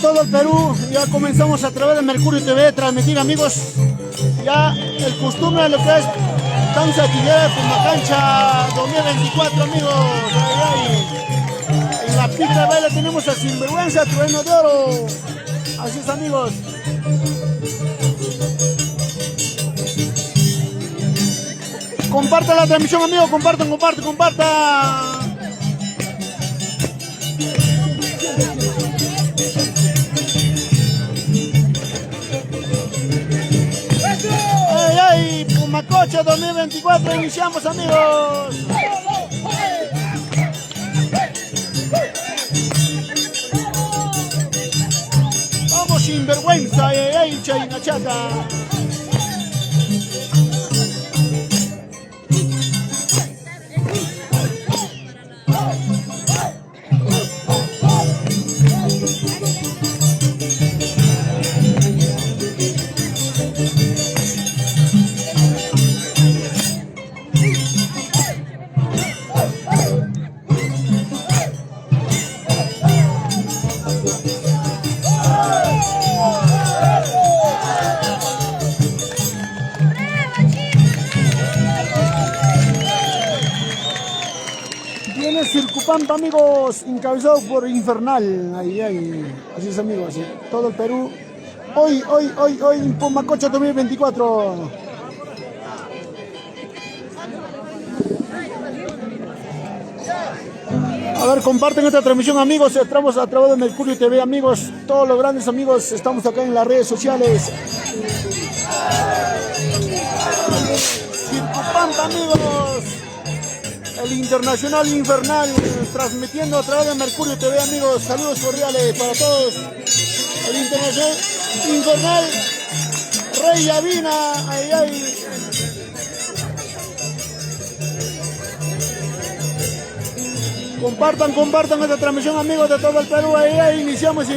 todo el Perú. Ya comenzamos a través de Mercurio TV transmitir, amigos. Ya el costumbre de lo que es danza tiguera de Pumacancha 2024, amigos. En la pista de baile tenemos a Sinvergüenza, Trueno de Oro. Así es, amigos. Compartan la transmisión, amigos. Compartan. ¡Ay! Pumacocha 2024, iniciamos, amigos. Vamos, Sinvergüenza, ¡ay! Chaynachata. Circupampa, amigos, encabezado por Infernal. Así es, amigos, así. Todo el Perú. Hoy en Pumacocha 2024. A ver, comparten esta transmisión, amigos. Estamos a través de Mercurio TV, amigos. Todos los grandes amigos, estamos acá en las redes sociales. Circupampa, amigos. El Internacional Infernal, transmitiendo a través de Mercurio TV, amigos. Saludos cordiales para todos. El Internacional Infernal, Rey Yavina, Compartan esta transmisión, amigos, de todo el Perú. Iniciamos.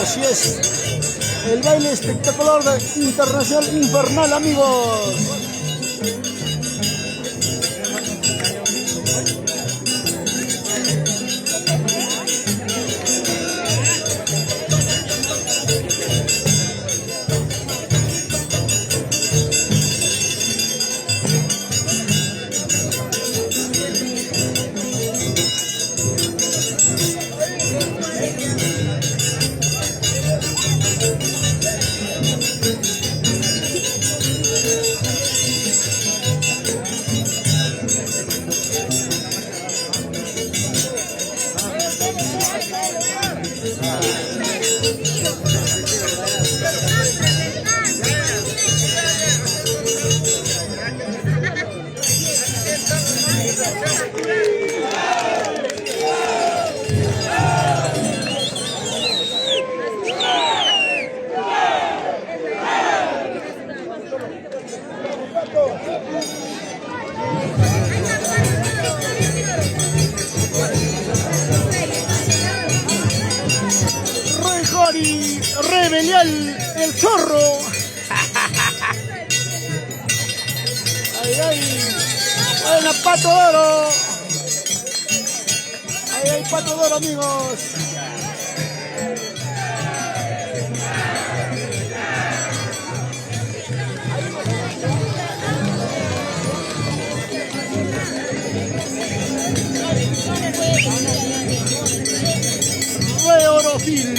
Así es, el baile espectacular de Internacional Infernal, amigos. Rebelial, el zorro. Buena, Pato Oro. Pato Oro, amigos. Re Orofil.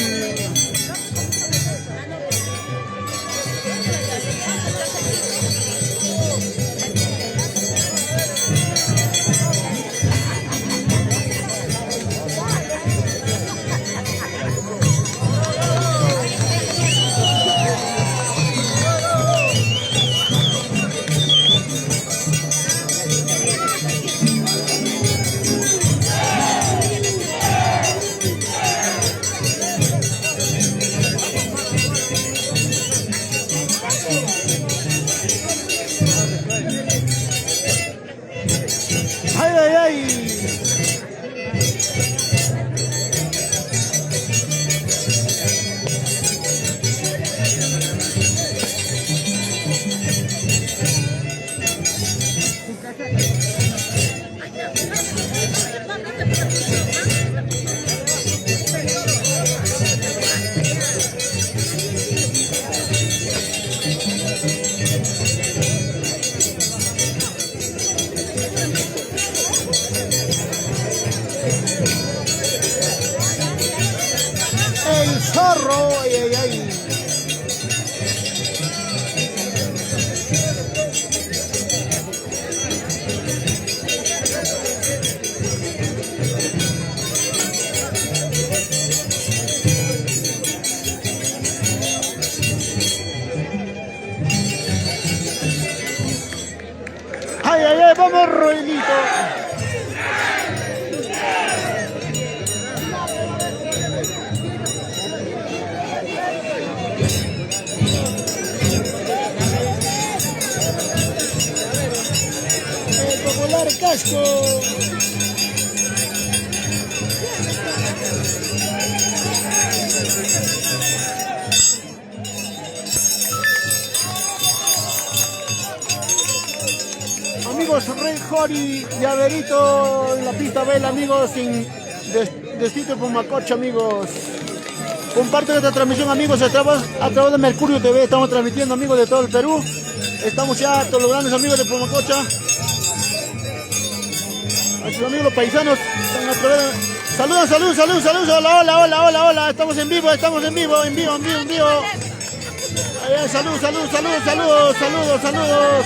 carro. Ay, ay, ay. Ay, ay, ay, vamos, Roelito. El popular casco. Amigos, Rey Jori, Llaverito en la pista Vela, amigos, sin Distrito Pumacocha, amigos. Comparten esta transmisión, amigos, a través de Mercurio TV. Estamos transmitiendo, amigos, de todo el Perú. Estamos ya todos los grandes amigos de Pumacocha. A sus amigos los paisanos. Saludos, saludos, saludos, saludos. Hola, hola, hola, hola, hola. Estamos en vivo, en vivo. Saludos, saludos, saludos, saludos, saludos, saludos.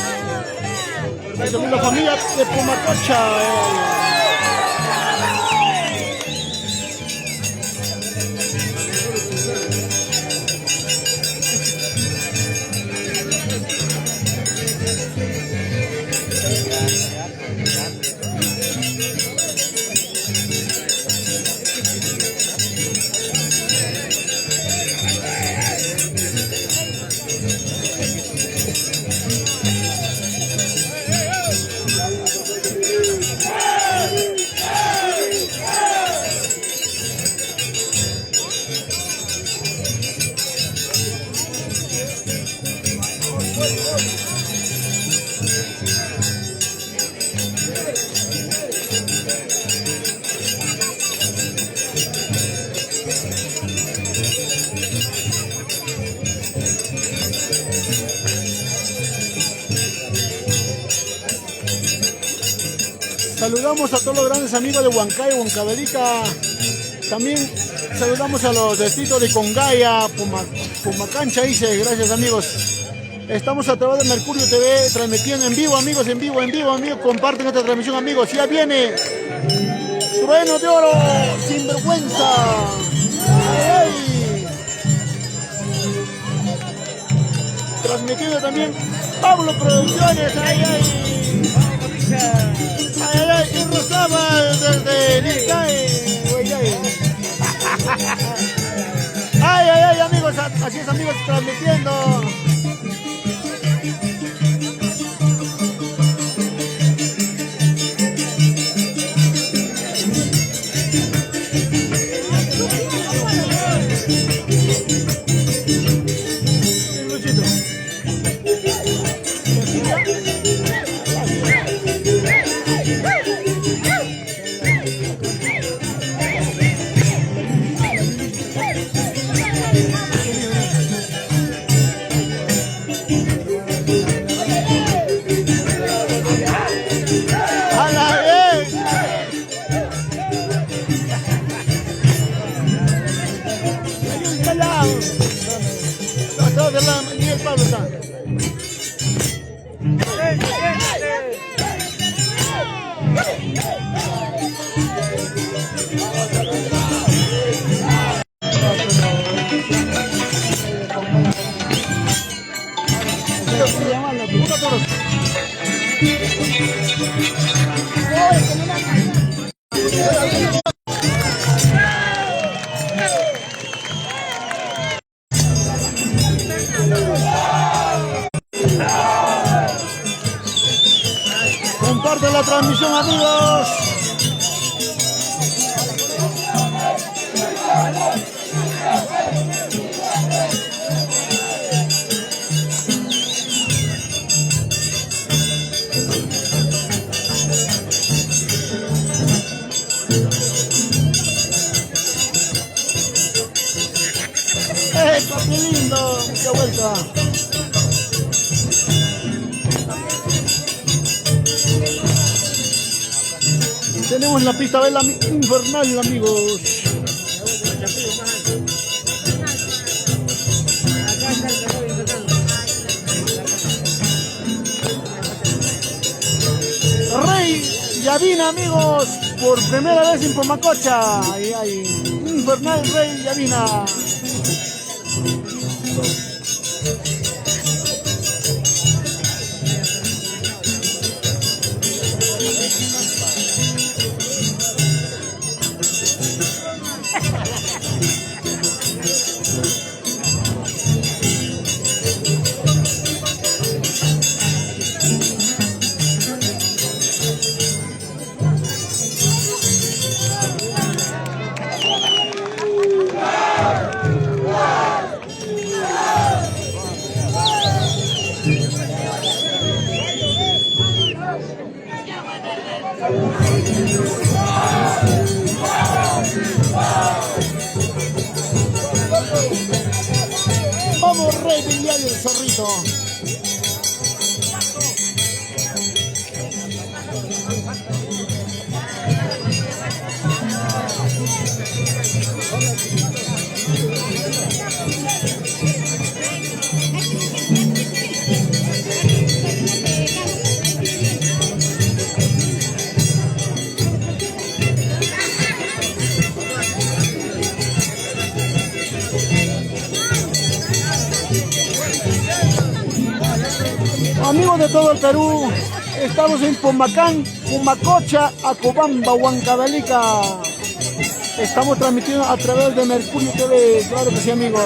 La familia de Pumacocha. Saludamos a todos los grandes amigos de Huancayo, Huancavelica. También saludamos a los distritos de Congaya, Pumacancha, dice. Gracias, amigos. Estamos a través de Mercurio TV, transmitiendo en vivo, amigos, en vivo, amigos. Comparten esta transmisión, amigos. Ya viene Trueno de Oro, Sinvergüenza. Ay, ay. Transmitiendo también Pablo Producciones. Ay, ay. Ay, ay, ay, y Rosábal desde Licay. Ay, ay, ay, amigos, así es, amigos, transmitiendo. Comparte la transmisión, amigos. ¡Qué lindo! ¡Mucha vuelta! Tenemos la pista Vela infernal, amigos. Yavina, amigos, por primera vez en Pumacocha. Ahí hay Infernal Rey Yavina. Vamos, Rey Villay el Zorrito. Amigos de todo el Perú, estamos en Pumacán, Pumacocha, Acobamba, Huancavelica. Estamos transmitiendo a través de Mercurio TV, claro que sí, amigos.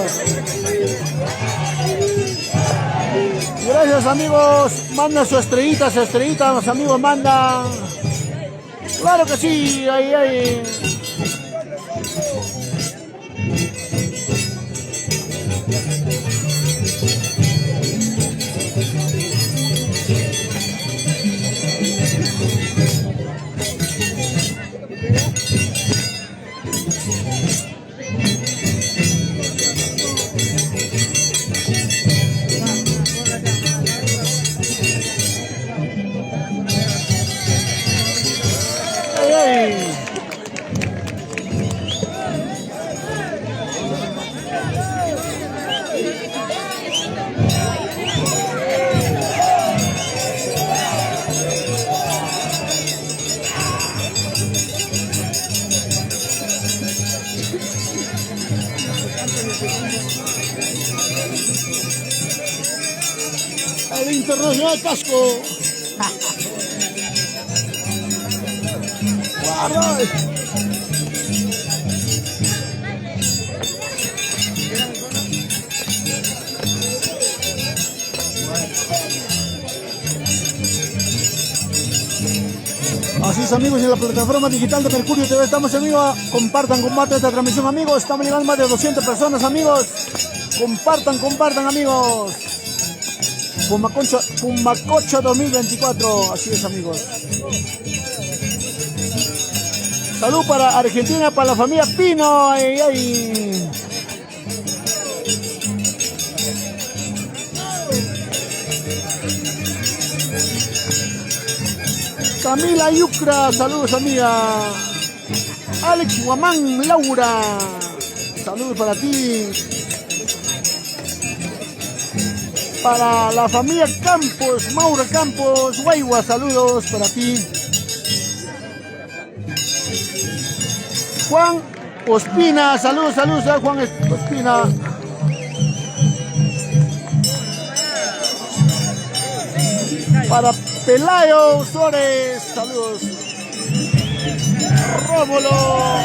Gracias, amigos. Manda su estrellita, los amigos mandan. Claro que sí, ahí. El Internacional Casco. Así es, amigos, en la plataforma digital de Mercurio TV estamos en vivo. Compartan esta transmisión, amigos. Estamos llegando a más de 200 personas, amigos. Compartan, amigos. Pumacocha 2024, así es, amigos. Salud para Argentina, para la familia Pino. Ay. Camila Yucra, saludos, amiga. Alex Guamán, Laura, saludos para ti. Para la familia Campos, Maura Campos, Guayua, saludos para ti. Juan Ospina, saludos a Juan Ospina. Para Pelayo Suárez, saludos. Rómulo.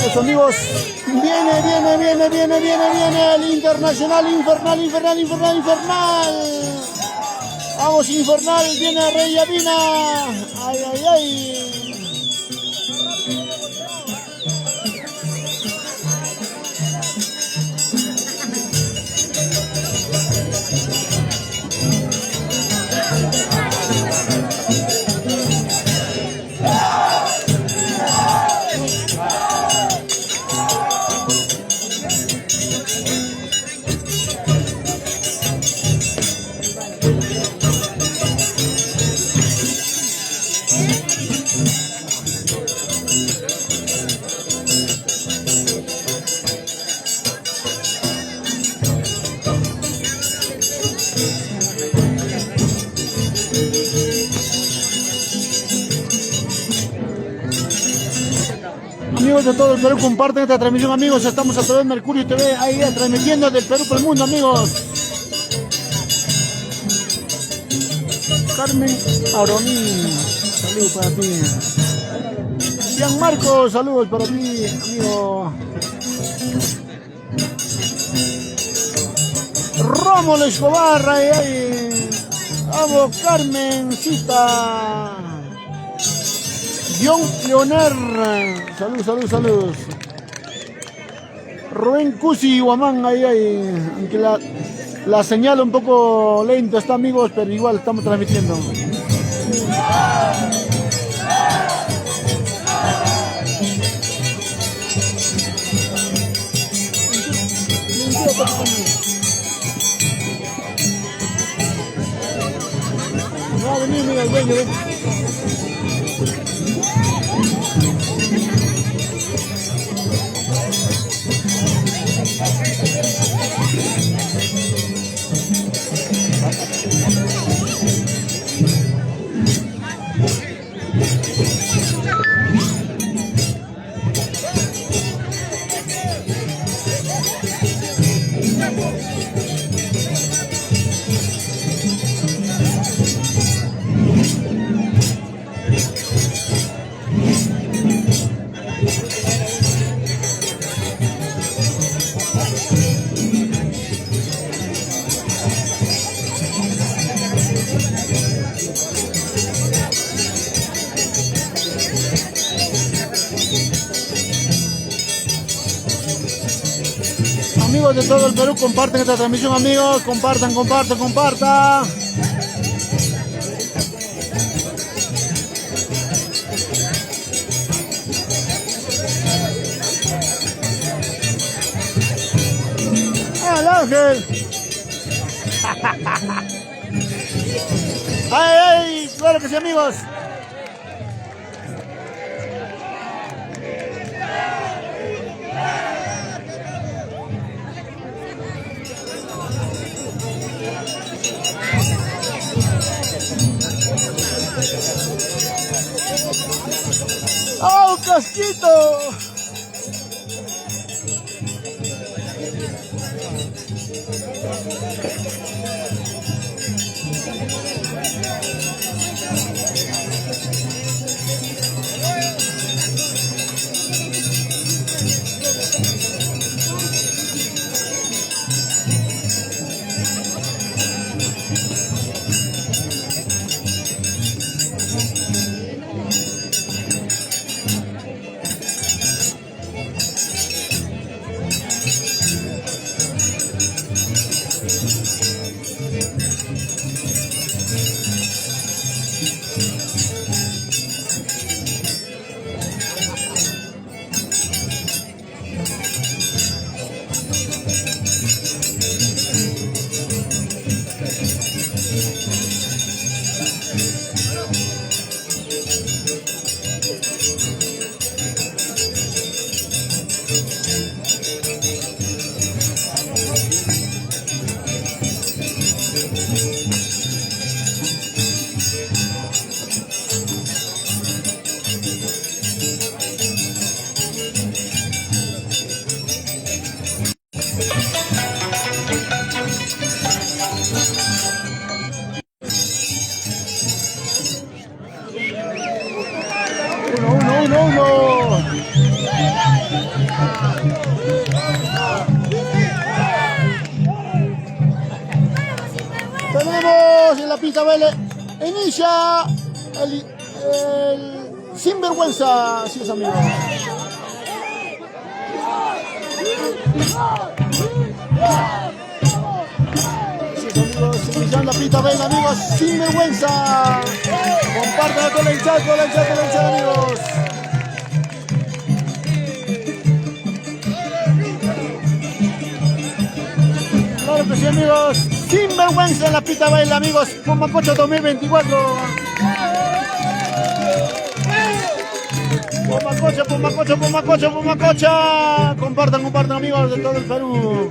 Eso, amigos. Viene el Internacional Infernal. Vamos, Infernal, viene Rey Avina. Ay. Amigos de todo el Perú, comparten esta transmisión, amigos. Estamos a través de Mercurio TV, ahí transmitiendo del Perú para el mundo, amigos. Carmen Aroní, saludos para ti. Gianmarco, saludos para ti, amigo. Rómulo Escobar, ahí. Vamos, Carmencita. John Leoner, saludos. Rubén Cusi, Guamán, ahí, aunque la señal un poco lenta está, amigos, pero igual estamos transmitiendo. Va a venir, mira, el dueño, ven. Amigos de todo el Perú, comparten esta transmisión, amigos. Compartan. ¡El Ángel! ¡Ay! Claro que sí, amigos. ¡Oh, casquito! Uno. Tenemos en la pista baile, inicia el sinvergüenza, así es amigos. Iniciando la pista baile amigos, sinvergüenza. Compartan con el chat, amigos. Claro que sí amigos, sinvergüenza en la pista baile amigos, Pumacocha 2024. Pumacocha. Compartan amigos de todo el Perú.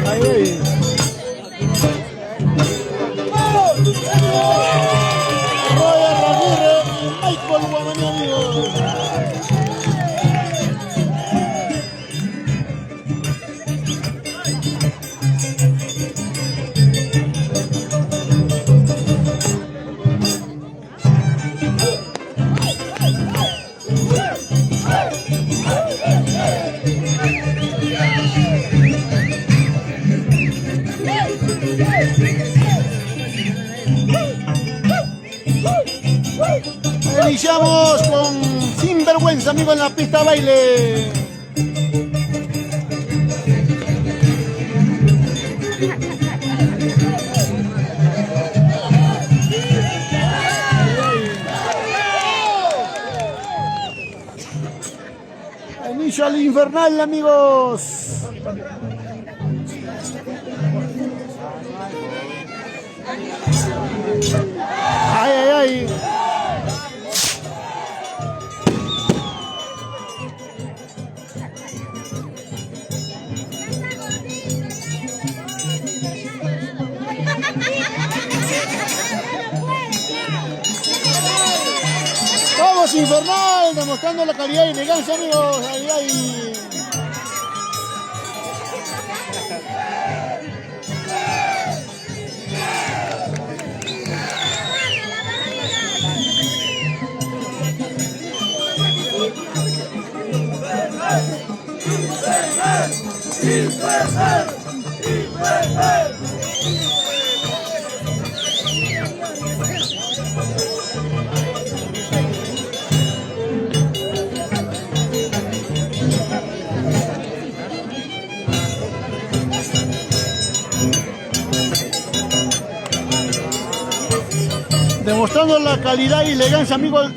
Ahí. Roger Aguirre, Michael Guamaní amigos. Iniciamos con sinvergüenza, amigos, en la pista baile. Inicio al infernal, amigos. Ay. Vamos infernal, demostrando la calidad y elegancia amigos. Ay. Demostrando la calidad y elegancia, amigos,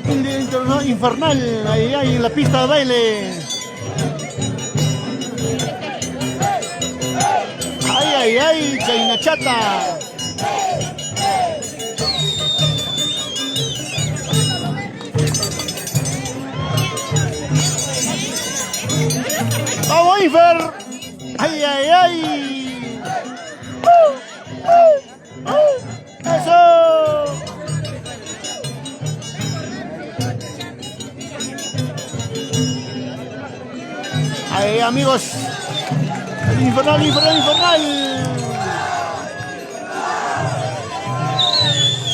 infernal, ahí en la pista de baile. Ay, Chaina Chata. Vamos, Infer. Ay. Eso. Ahí amigos, infernal.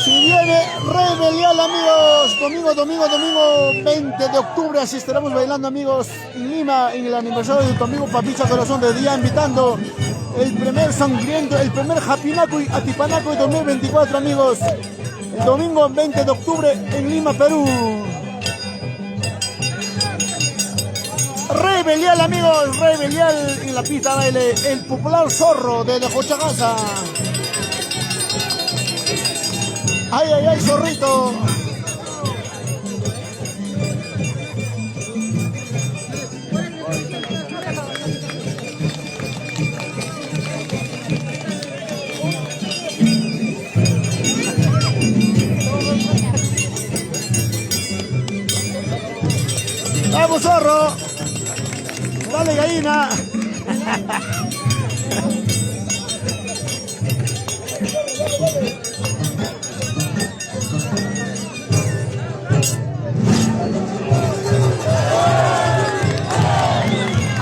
Si viene Rebelial amigos, domingo 20 de octubre, así estaremos bailando amigos en Lima, en el aniversario de tu amigo Papicha Corazón de Día, invitando el primer sangriento, el primer Japinaco y Atipanaco de 2024 amigos, el domingo 20 de octubre en Lima, Perú. Rebelial amigos, Rebelial en la pista de baile, el popular zorro de Jochagaza. Ay, zorrito. Vamos zorro. Dale gallina.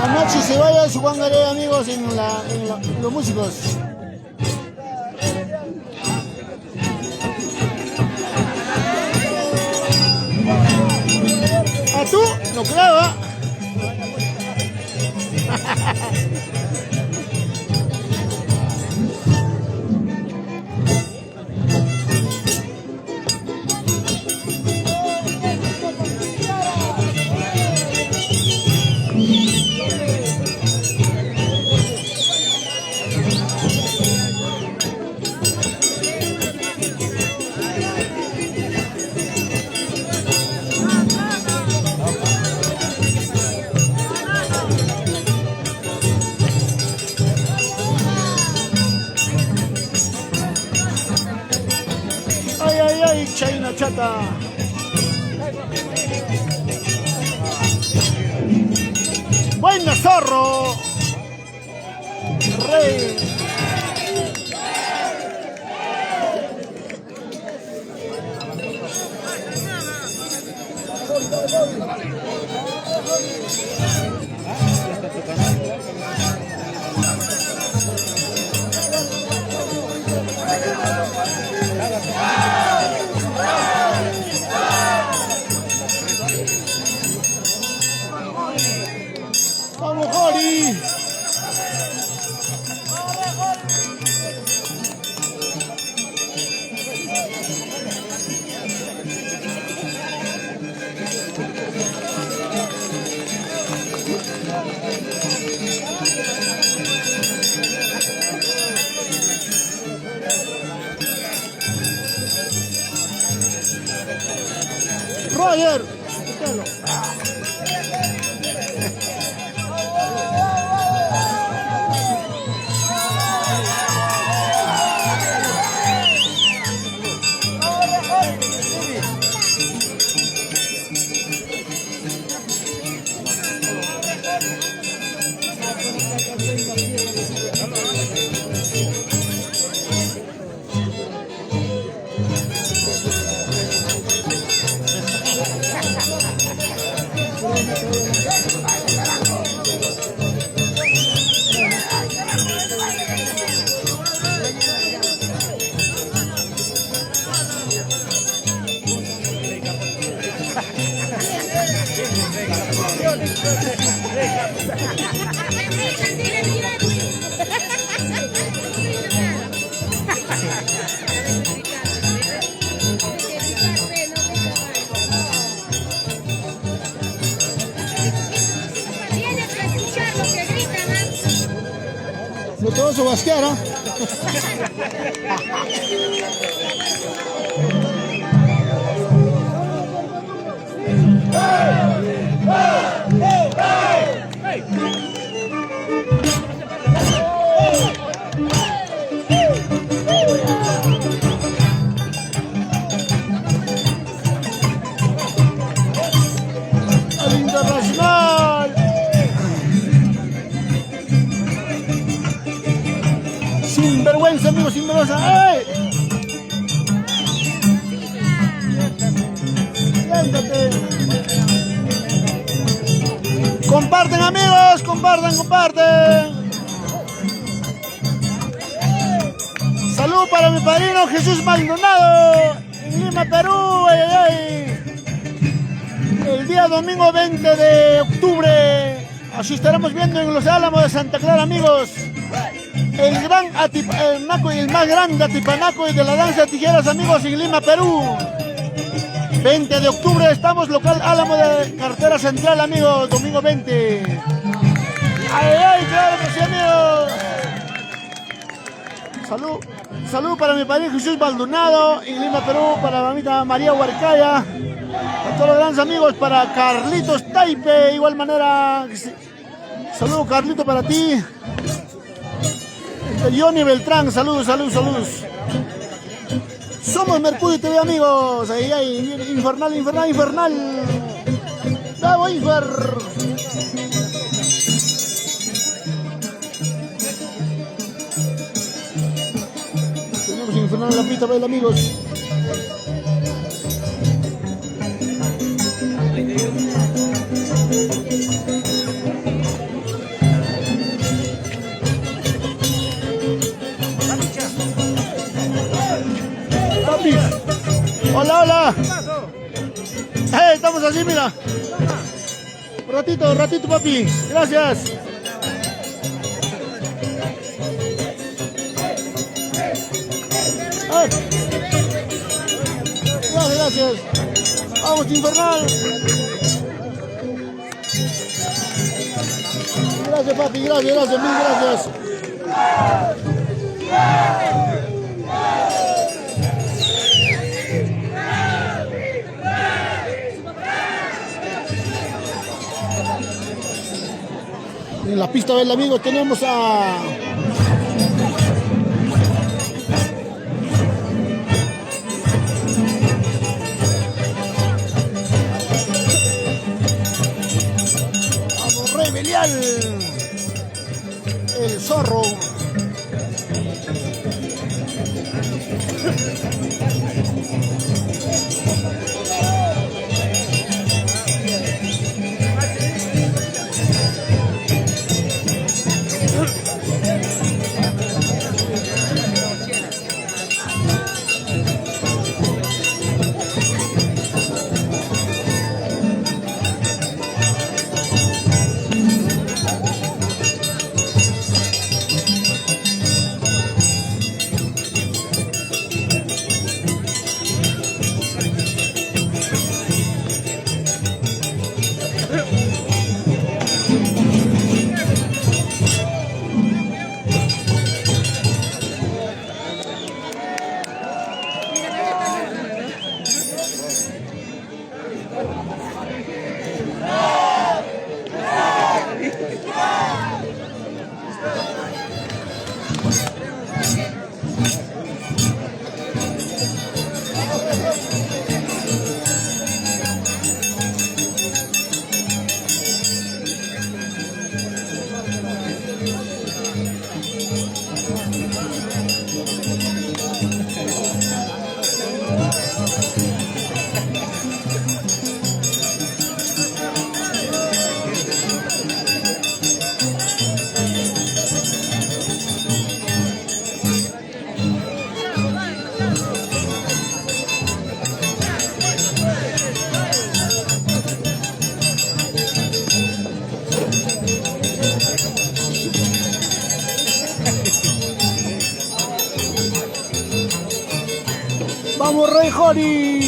Anoche se vaya su guangaré amigos en los músicos. No creo, ¿eh? China chata. Buena zorro. Rey. Vamos, Jori. Roger. No te vas a basquear, ¿ah? Al Internacional. Sin vergüenza, amigos, sin vergüenza. ¡Ey! Siéntate. Comparten, amigos, comparten. Salud para mi padrino Jesús Maldonado en Lima, Perú. El día domingo 20 de octubre. Así estaremos viendo en los Álamos de Santa Clara, amigos. El más grande atipanaco de la danza de tijeras, amigos, en Lima, Perú. 20 de octubre estamos, local Álamo de Carretera Central, amigos, domingo 20. Claro que sí, amigos. Salud para mi padre Jesús Maldonado en Lima, Perú, para la mamita María Huarcaya, a todos los grandes amigos, para Carlitos Taipe, de igual manera. Saludos, Carlito, para ti. Johnny Beltrán, saludos. Somos Mercurio TV, amigos. Ahí, infernal. ¡Bravo, Infer! Tenemos infernal en la pista, ¿ves, amigos? Hola. Estamos así, mira. Ratito, ratito, papi. Gracias. Ay. Gracias, gracias. Vamos, Infernal. Gracias, papi. Gracias, gracias. Mil gracias. En la pista del amigo tenemos a Rey Belial, el zorro. Vamos, Rey Jori.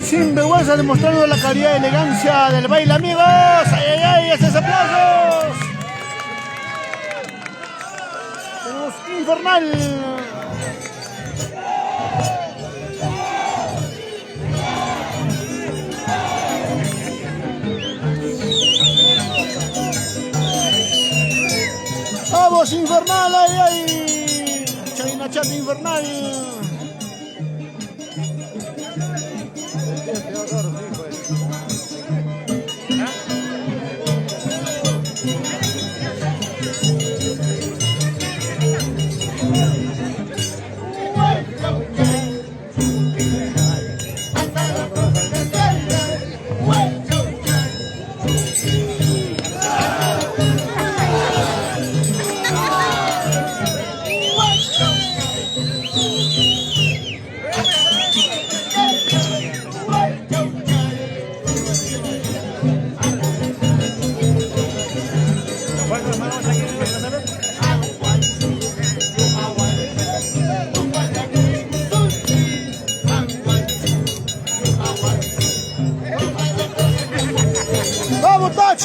Sin vergüenza, demostrando la calidad y elegancia del baile, amigos. ¡Ay, ay, ay! ¡Esos aplausos! Tenemos Infernal. ¡Vamos, Infernal! ¡Ay, ay! China Chat Infernal.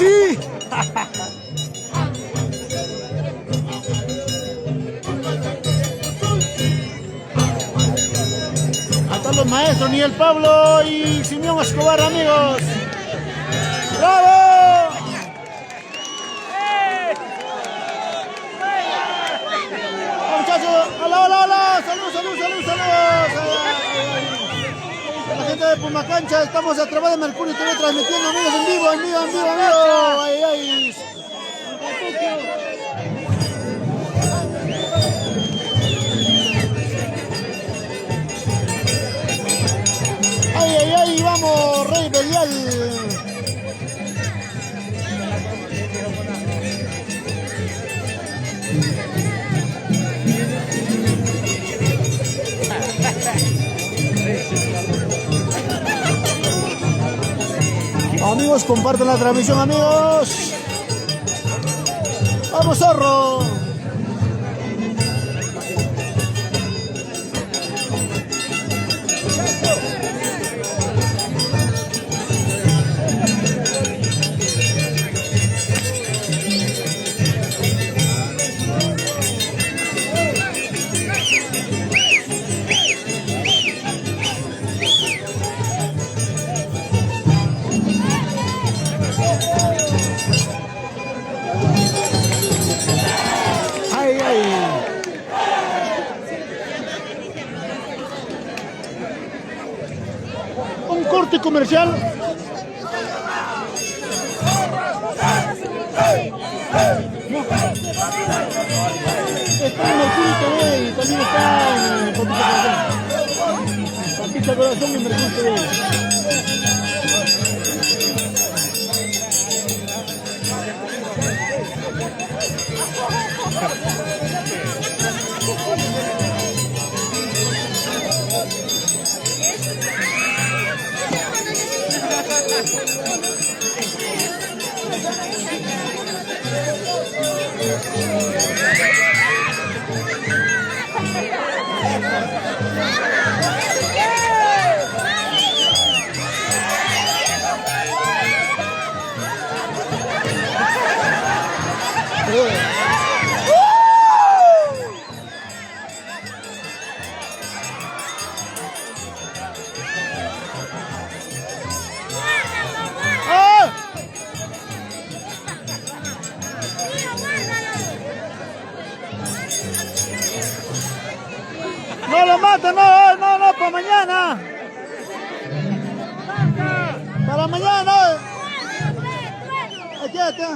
Tachi. Hasta los maestros, Miguel Pablo y Simeón Escobar, amigos. ¡Bravo! Muchachos, hola, hola, hola. Saludos, saludos, saludos, saludos. La gente de Pumacancha, estamos a través de Mercurio TV transmitiendo, amigos, en vivo, en vivo, en vivo, en vivo. Ay, ay. Ay, ay, ay, vamos, Rey Belial. Amigos, compartan la transmisión, amigos. ¡Vamos, zorro! Un corte comercial. Está en Mercurio TV y también está en Papita Corazón y Mercurio TV. No lo mata, no, no, no, para mañana. Para mañana. Aquí está.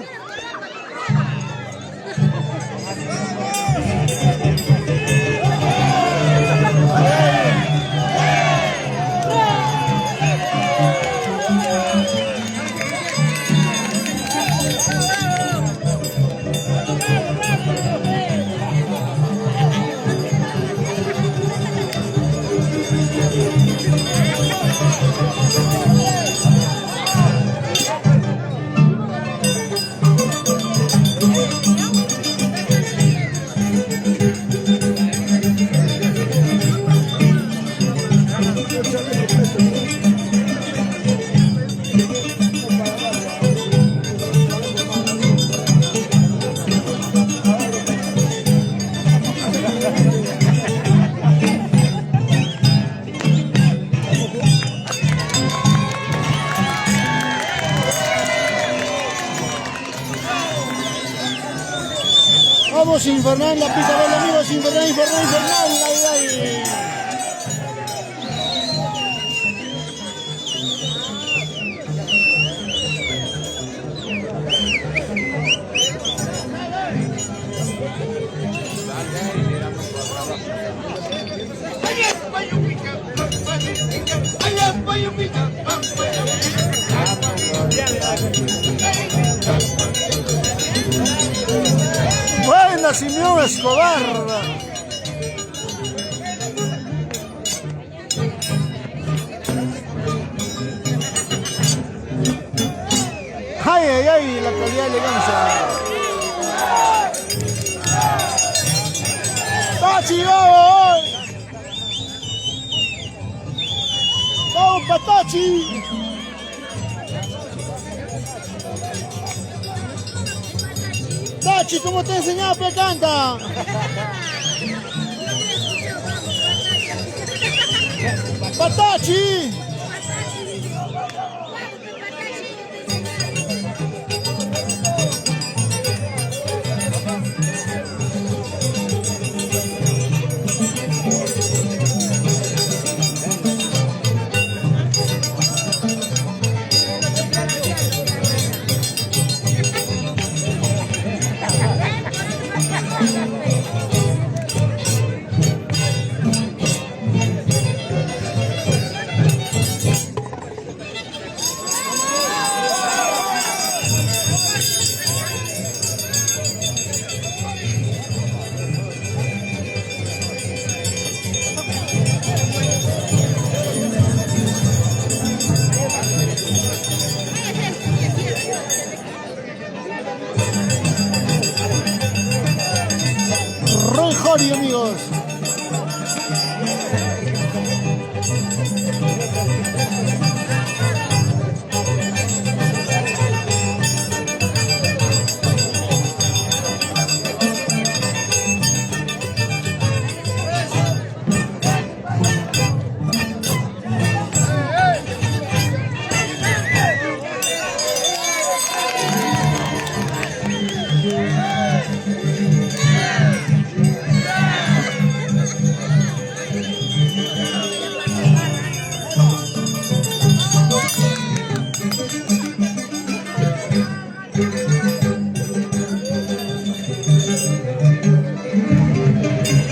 Vamos, infernal, la pita del amigos, infernal, infernal, infernal, ay, ay. Buena, Simeón Escobar. Ay, ay, ay, la calidad de elegancia. ¡Tachi, vamos! ¡Vamos, Patachi! Patachi, ¿cómo te he enseñado, pe canta? Patachi. Roy Jori, amigos.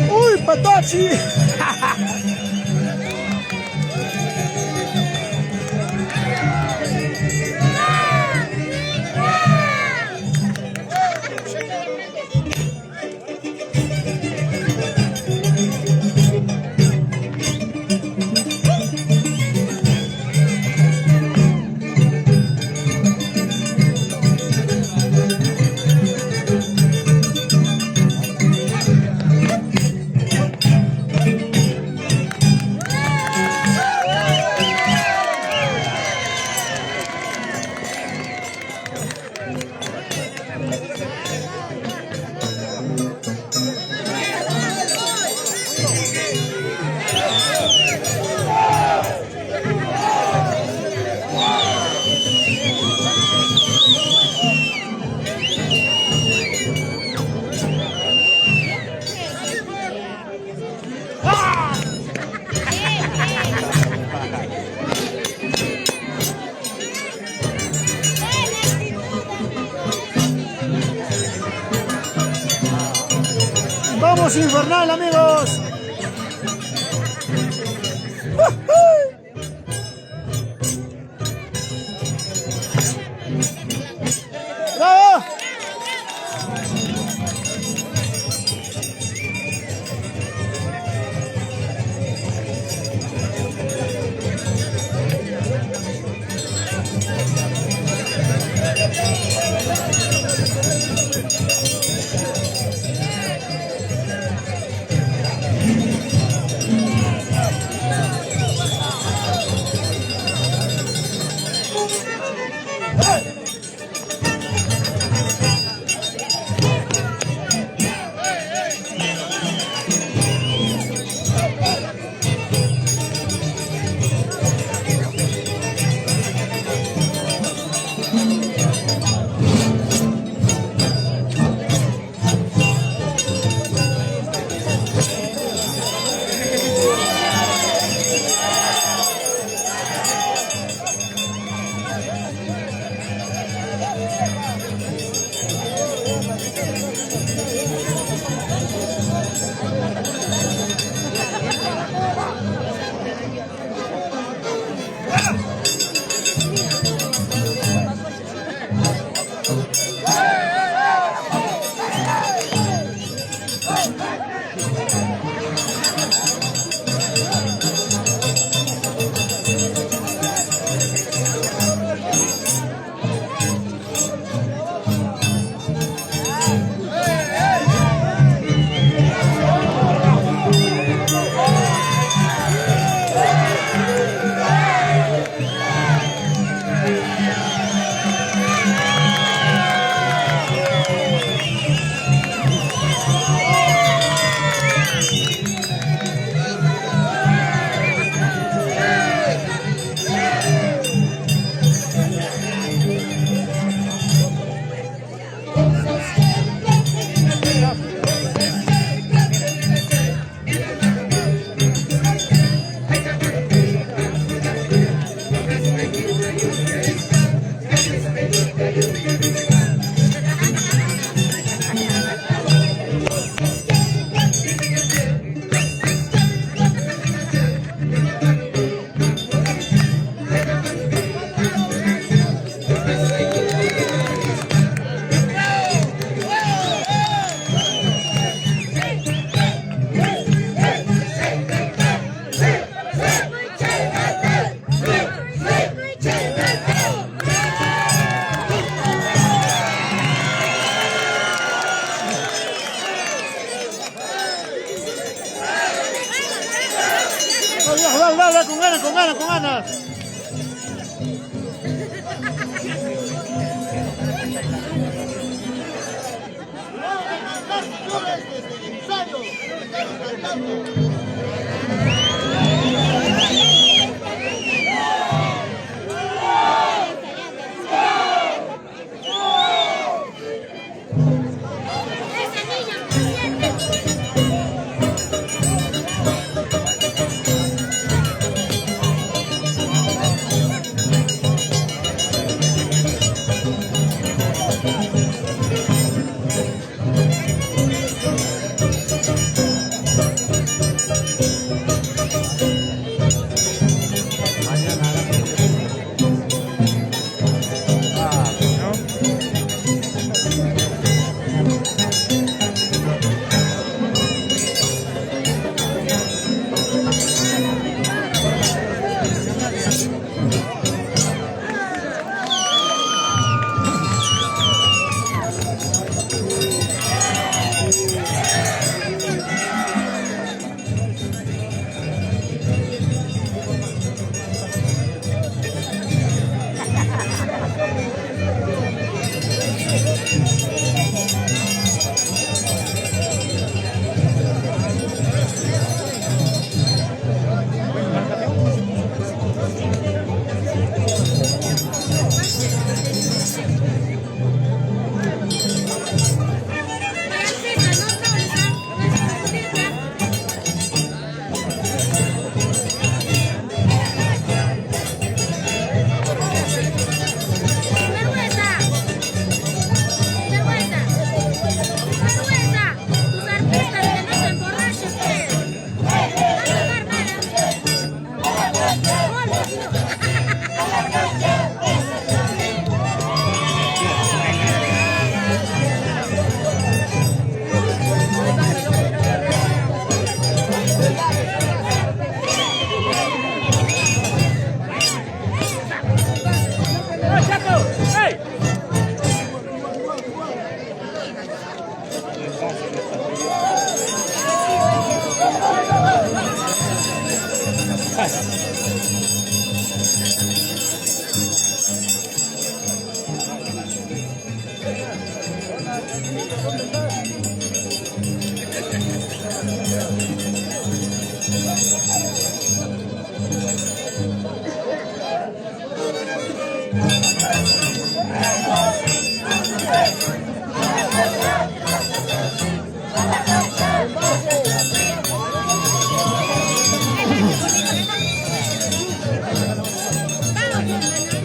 ¡Uy, Patachi! ¡Vamos, Infernal, amigos! ¡Bravo! viejo, dale, dale, con ganas, con ganas, con ganas.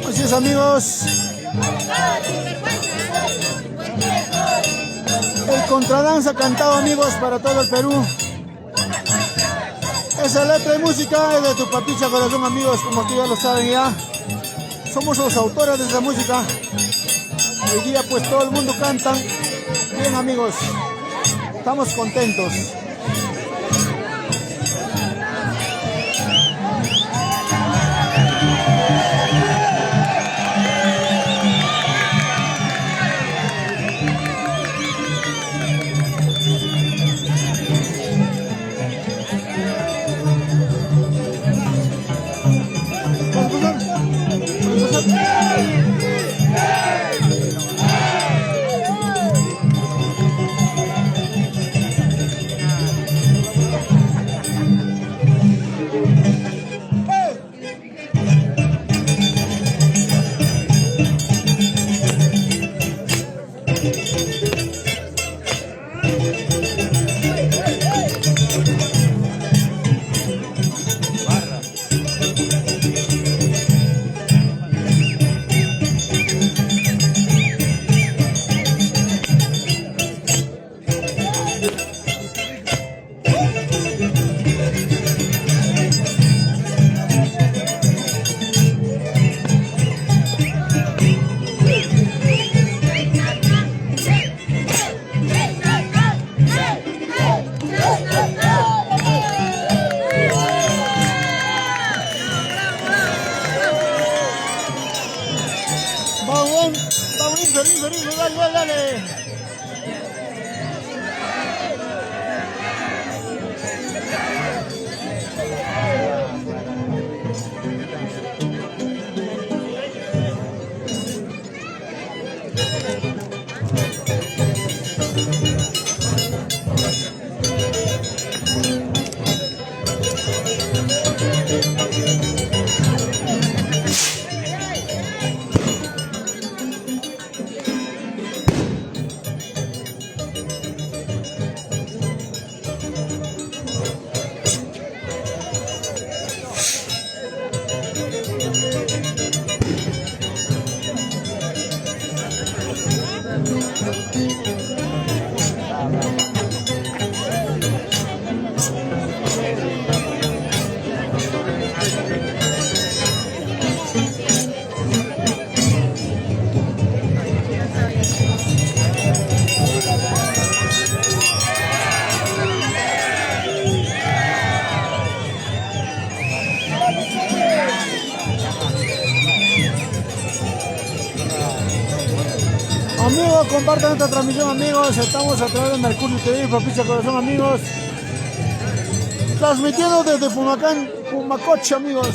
Así es, amigos. El contradanza cantado, amigos, para todo el Perú. Esa letra y música es de tu papicha corazón, amigos, como que ya lo saben ya. Somos los autores de esa música. Hoy día pues todo el mundo canta. Bien, amigos, estamos contentos. Vamos, dale, dale. favor, compartan esta transmisión, amigos. Estamos a través de Mercurio TV, Propicia Corazón, amigos. Transmitiendo desde Pumacán, Pumacoche, amigos.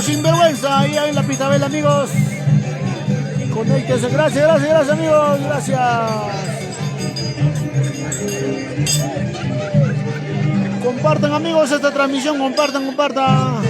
Sinvergüenza, ahí en la Pitabel, amigos. Conéctense, gracias amigos, gracias. Compartan amigos esta transmisión, compartan.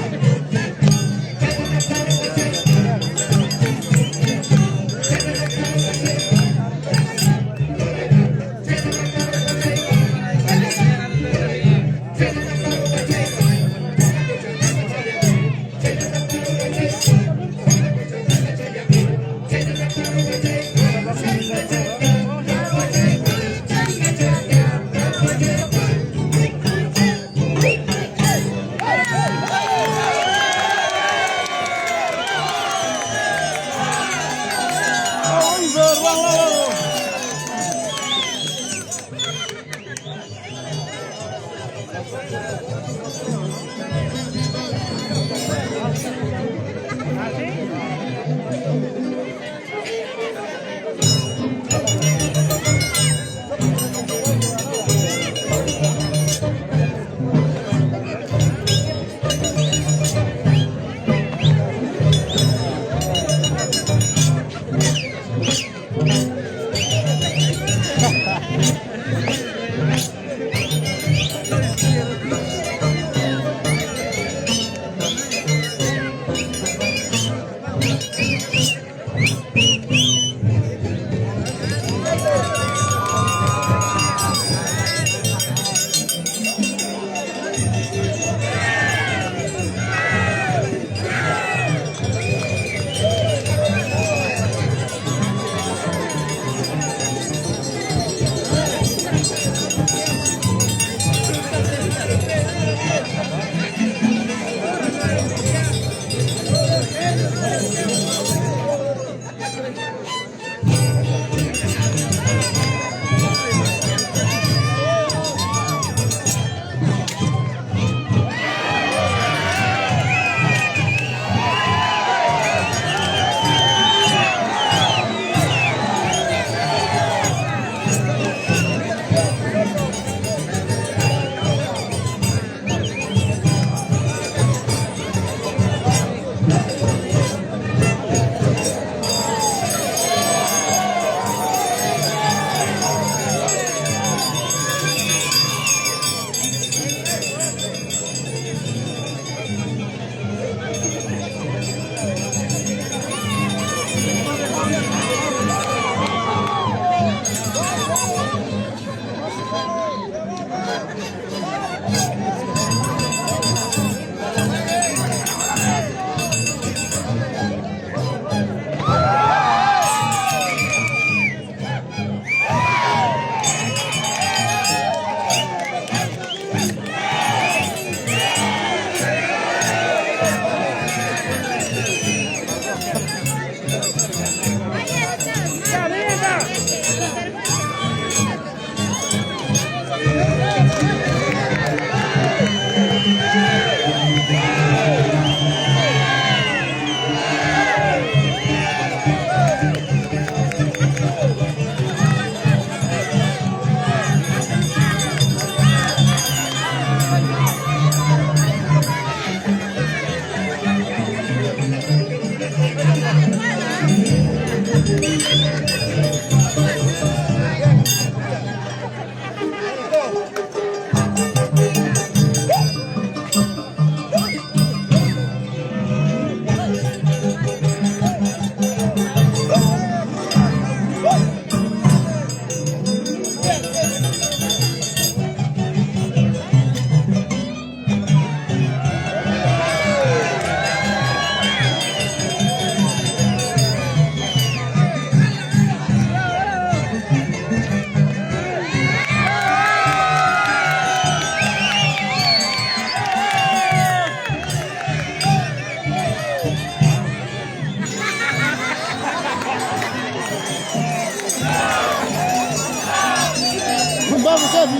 Vamos, Efi.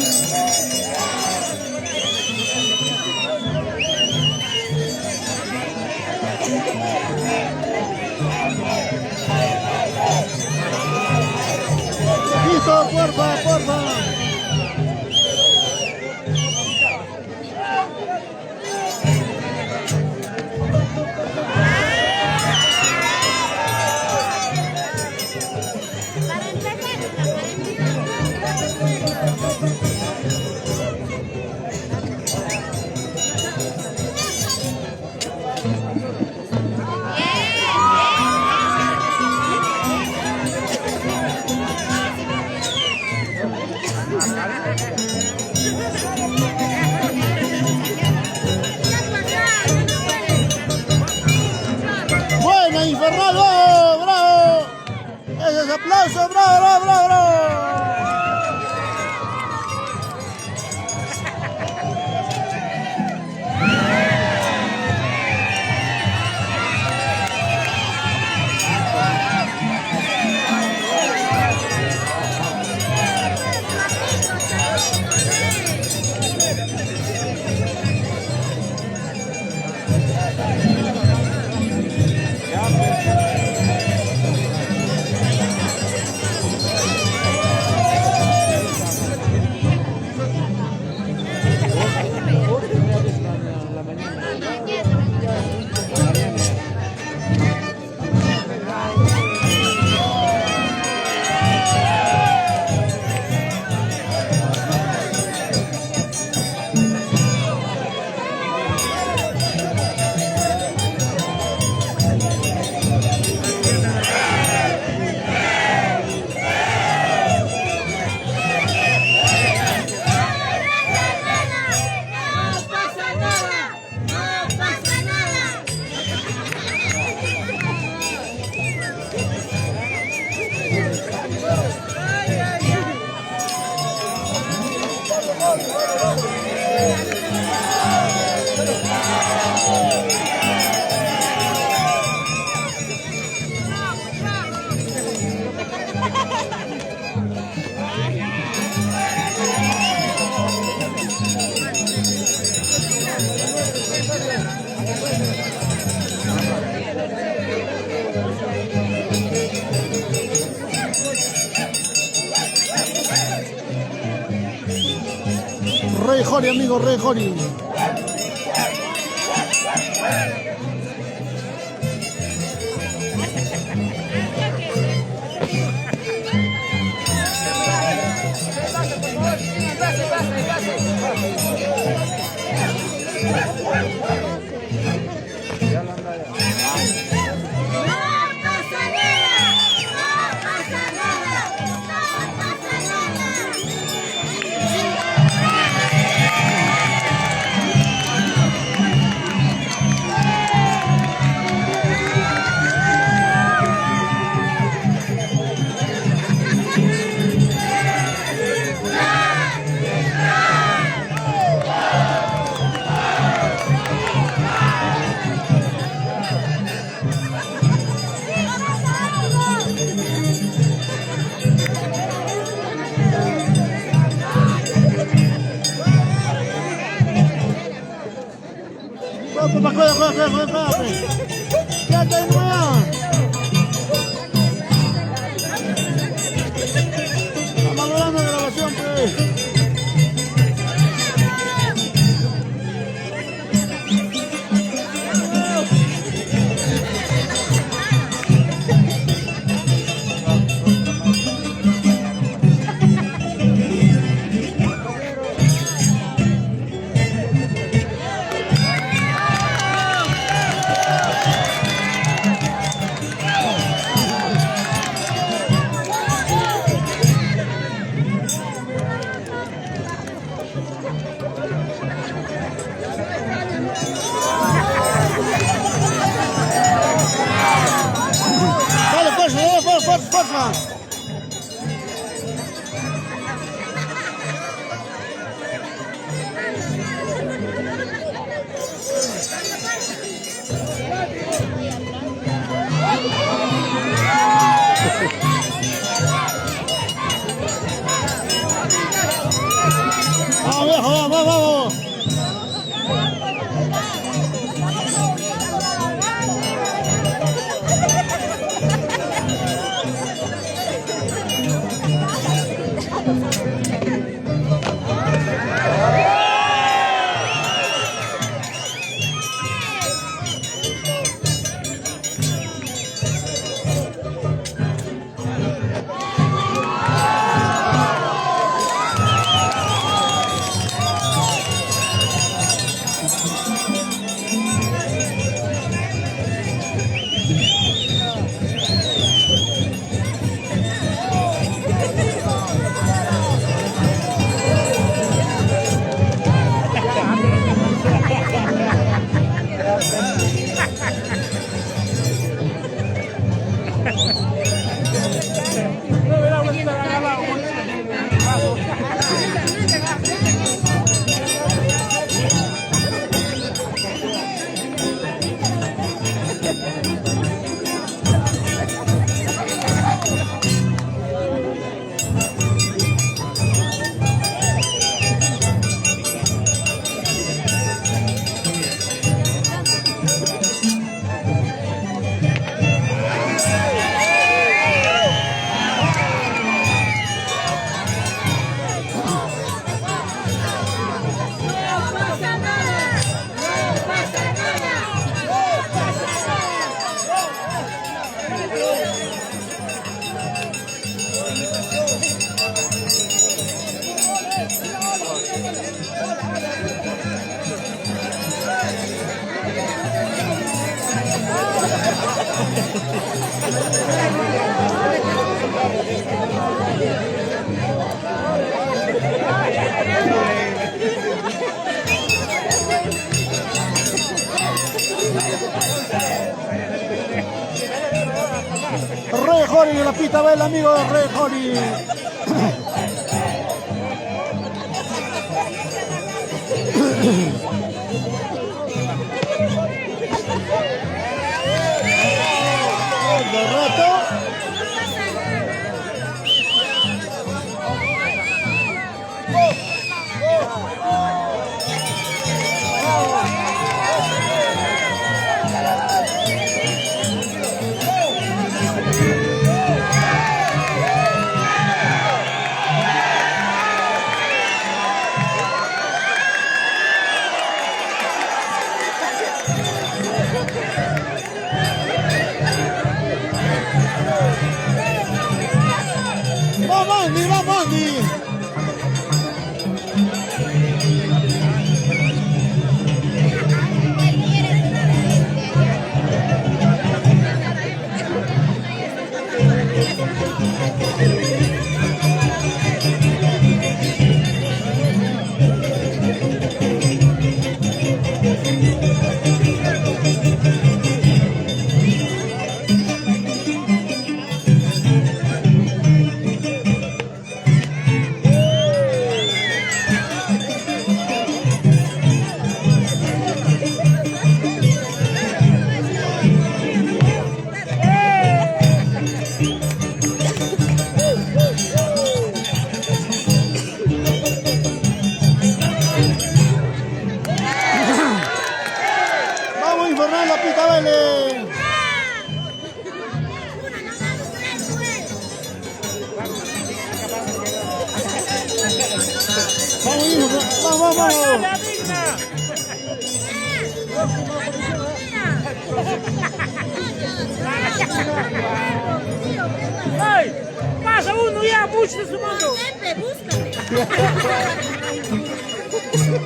Listo, porfa, porfa. Buena, Infernal, bravo, bravo. Ese es aplauso, bravo, bravo, bravo, bravo. Rey Jori, amigo, Rey Jori. Quédate más. Estamos valorando la grabación, pues. Forza. Red Holly en la pista va el amigo Red Holly. De rato. Vamos, Andy, vamos, Andy. Infernal, la pista vale. Vamos, vamos. ¡Ay! ¡Pasa uno ya! ¡Mucho de su mundo! Búscame.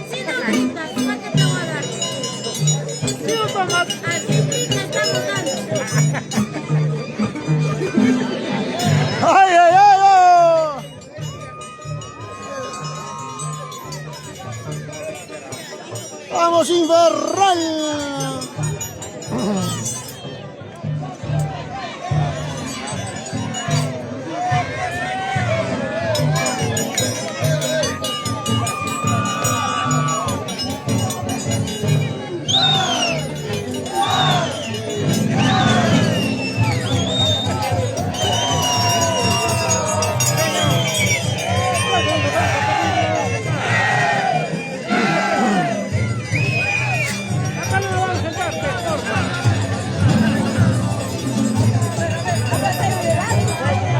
Si no brindas, ¿para qué te voy a dar? ¡Sí, no tomas! Así brinda, estamos dando. ¡Ay, ay, ay! Oh! ¡Vamos, Infernal!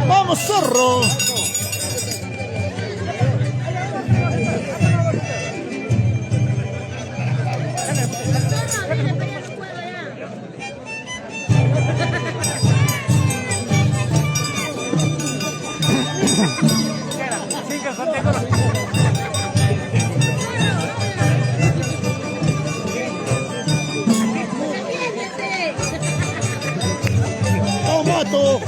¡Vamos, Zorro! ¡Vamos, Mato!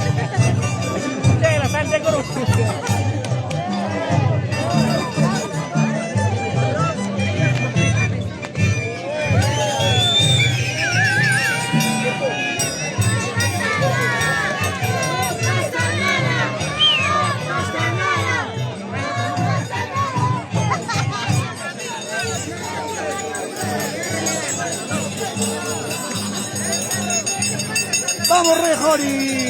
¡Sí, la sal de grupo! Vamos, Rejori.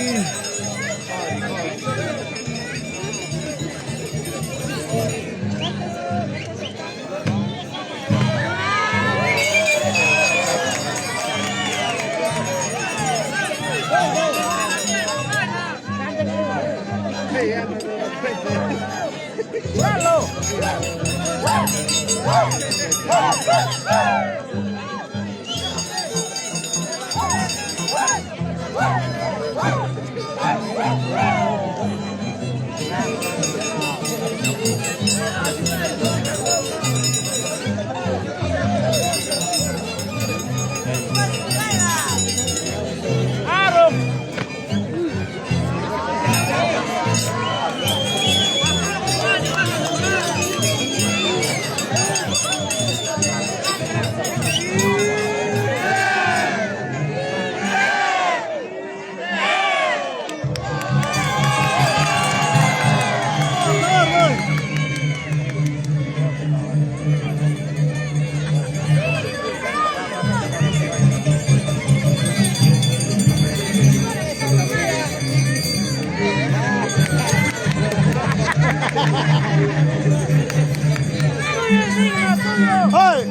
¡Ay!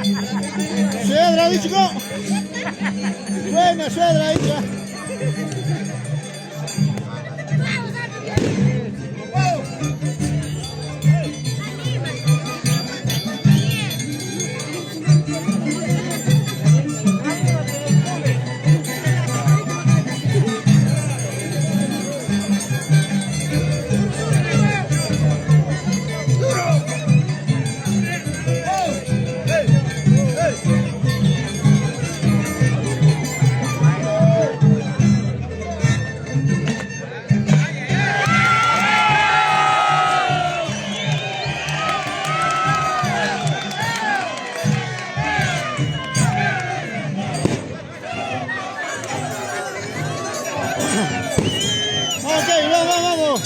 ¡Suegra ahí, chico! Buena suegra ahí, ya. Ok, vamos.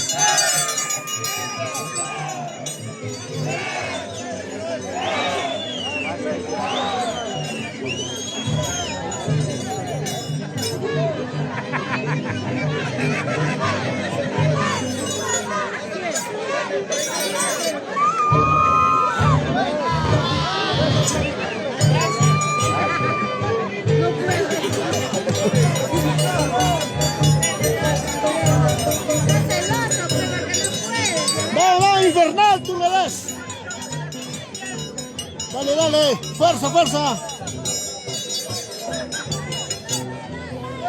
Vamos, infernal, tú le das. Dale, fuerza.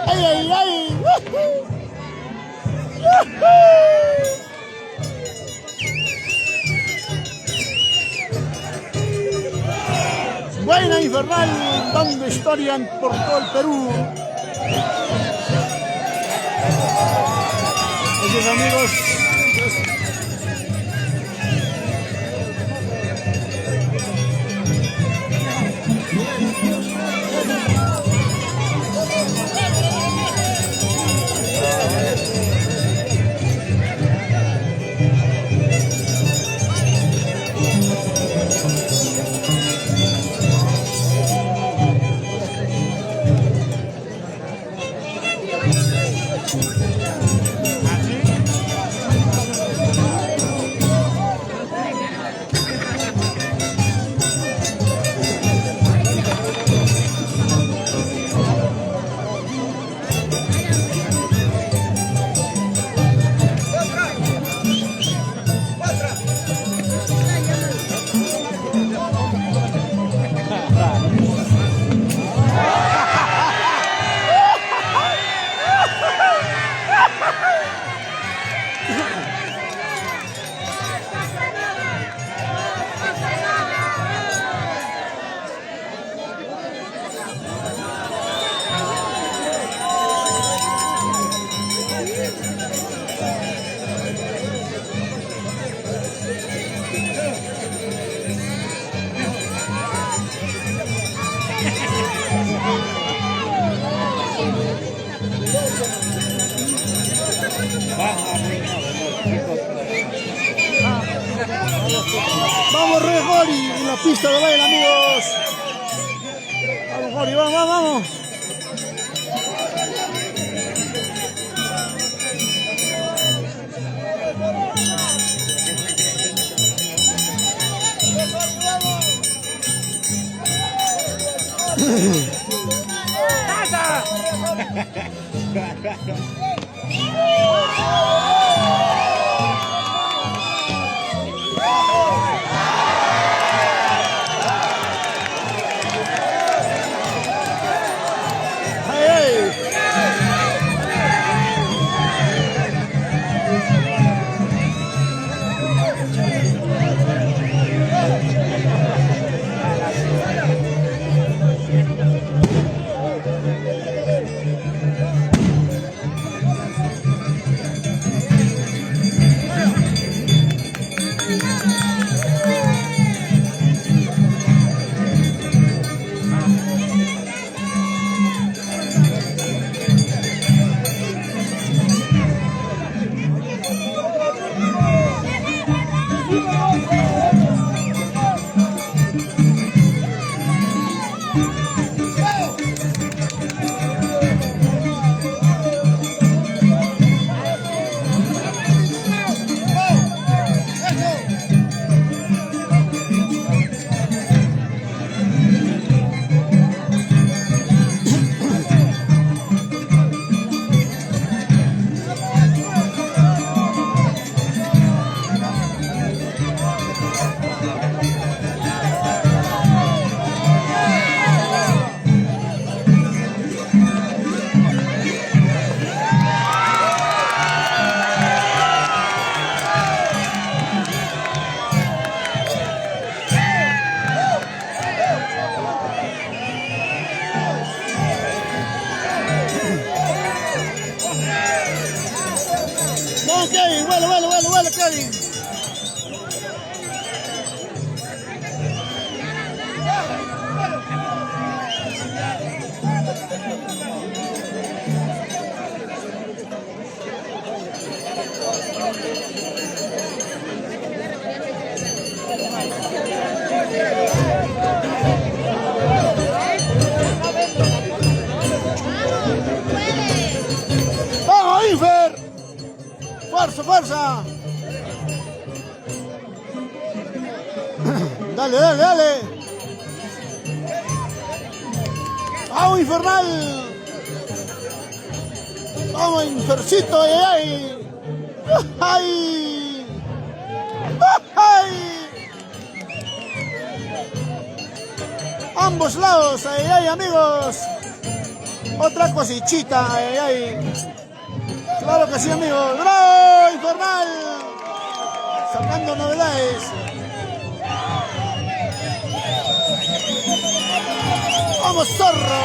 ¡Ay! Buena infernal, dando historia por todo el Perú. Gracias, amigos. Vamos, Rejori, en la pista de baile, amigos. Vamos, Jori, vamos. Kevin, vuelo, Kevin. ¡Vamos, Infer! ¡Fuerza! Dale. ¡Vamos, Infernal! ¡Vamos, Infercito! ¡Ay! Ambos lados, ay, amigos. Otra cosichita, ay. Claro que sí, amigos. ¡Bravo, Infernal! Sacando novedades. ¡Vamos, zorro!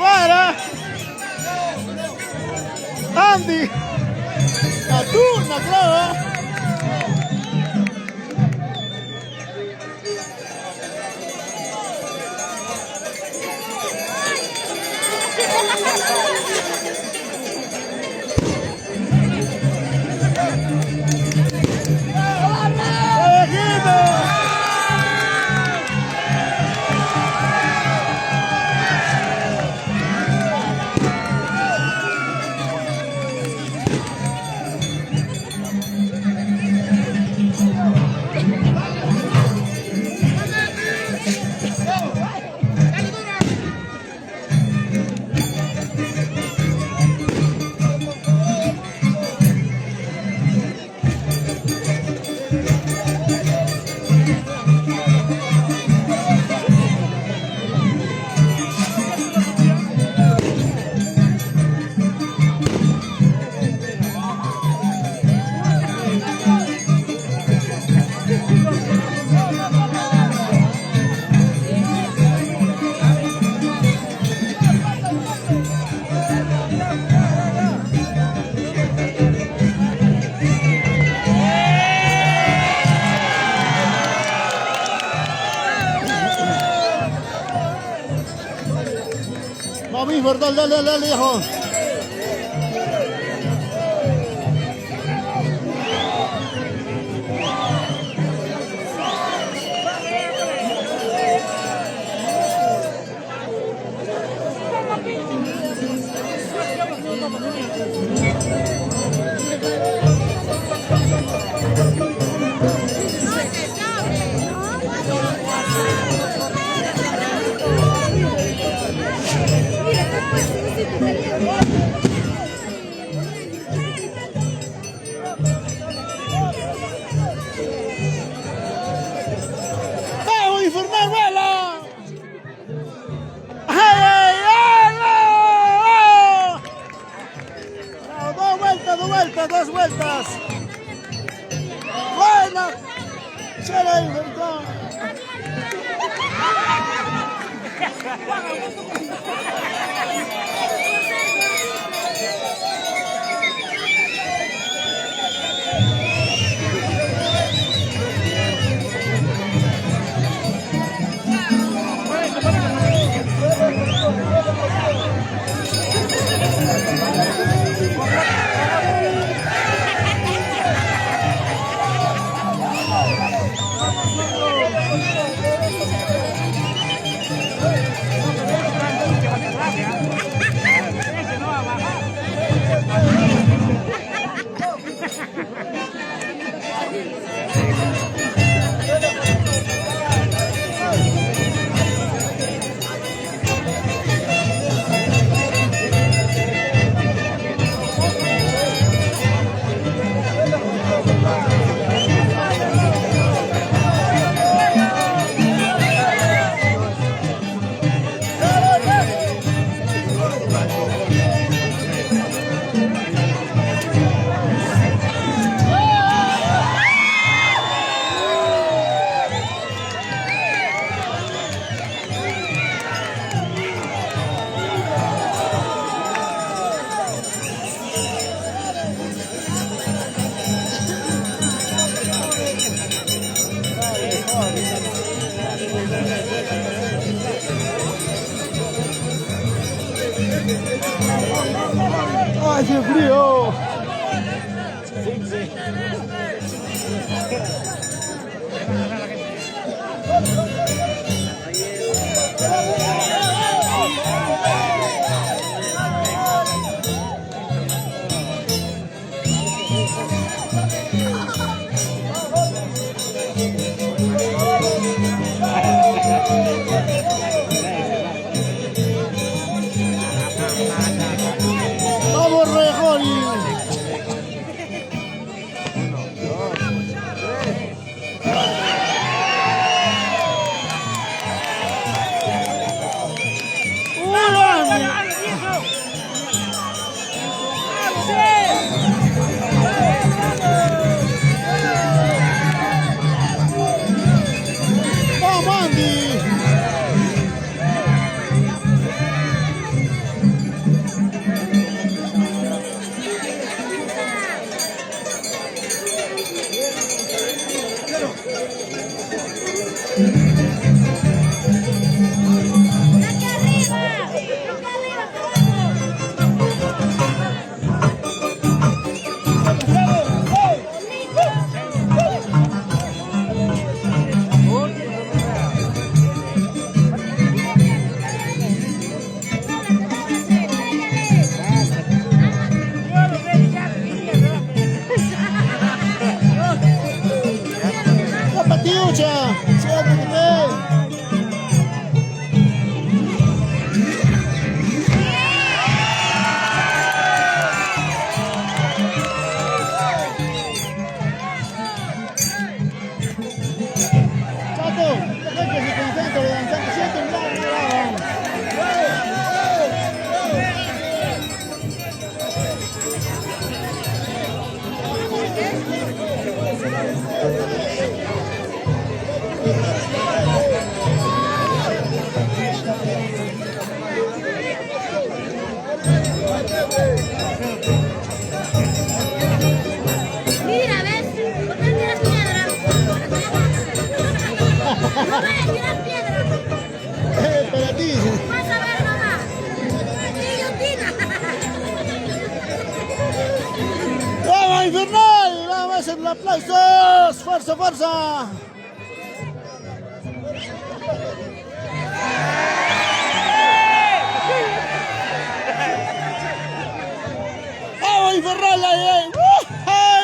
Para Andy Atuna, claro. Vamos, ¿verdad? Dale, dale, hijo. ¡Vamos, Infernal, vuela! Dos vueltas. Buena. Chévere, Infernal. ¡Ay, qué frío! ¡Vamos, Rejoni! fuerza el aplausos. Fuerza, fuerza. ¡Vamos, Infernal! ¡Ay!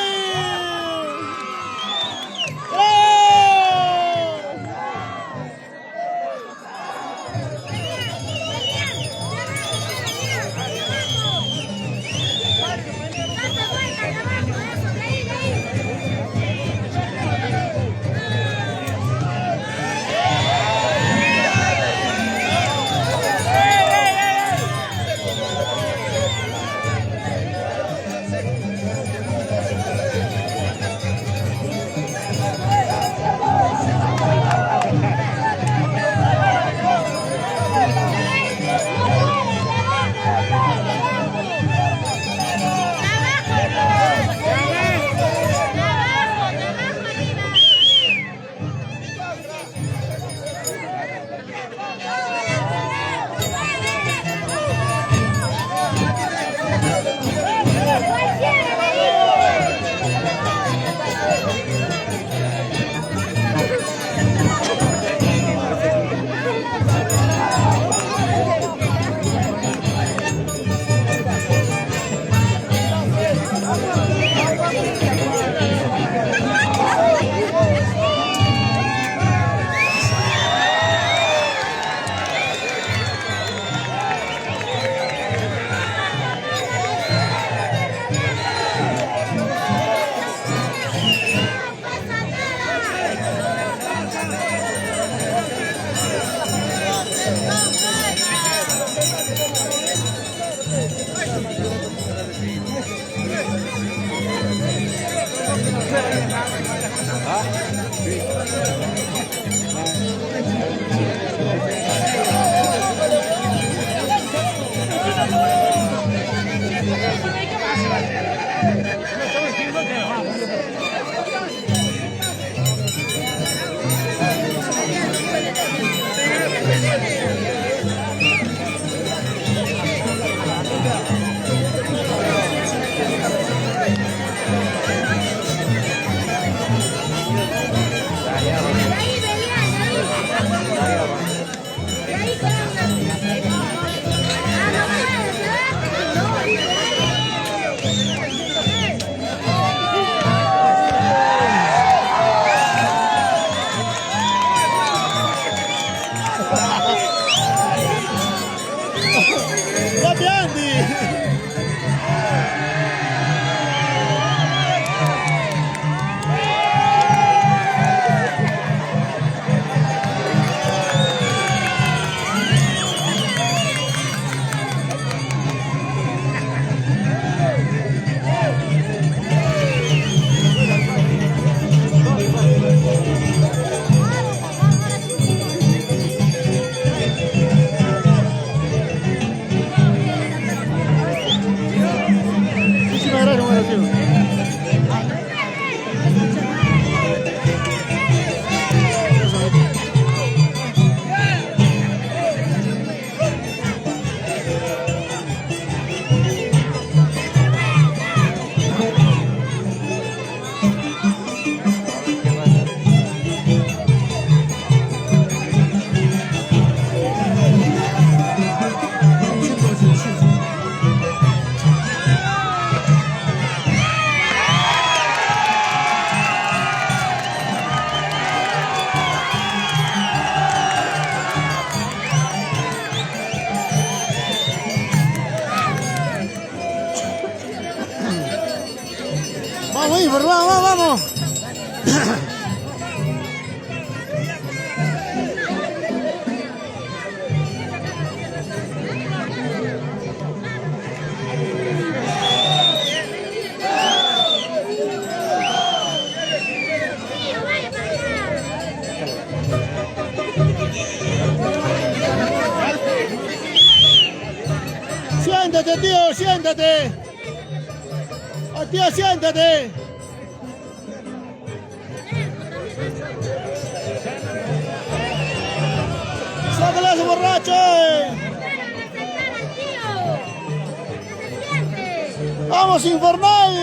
Vamos, Iber, vamos, vamos. Siéntate, tío, siéntate. Oh, tío, siéntate. ¡Sácale a ese borracho! ¡Vamos, Infernal!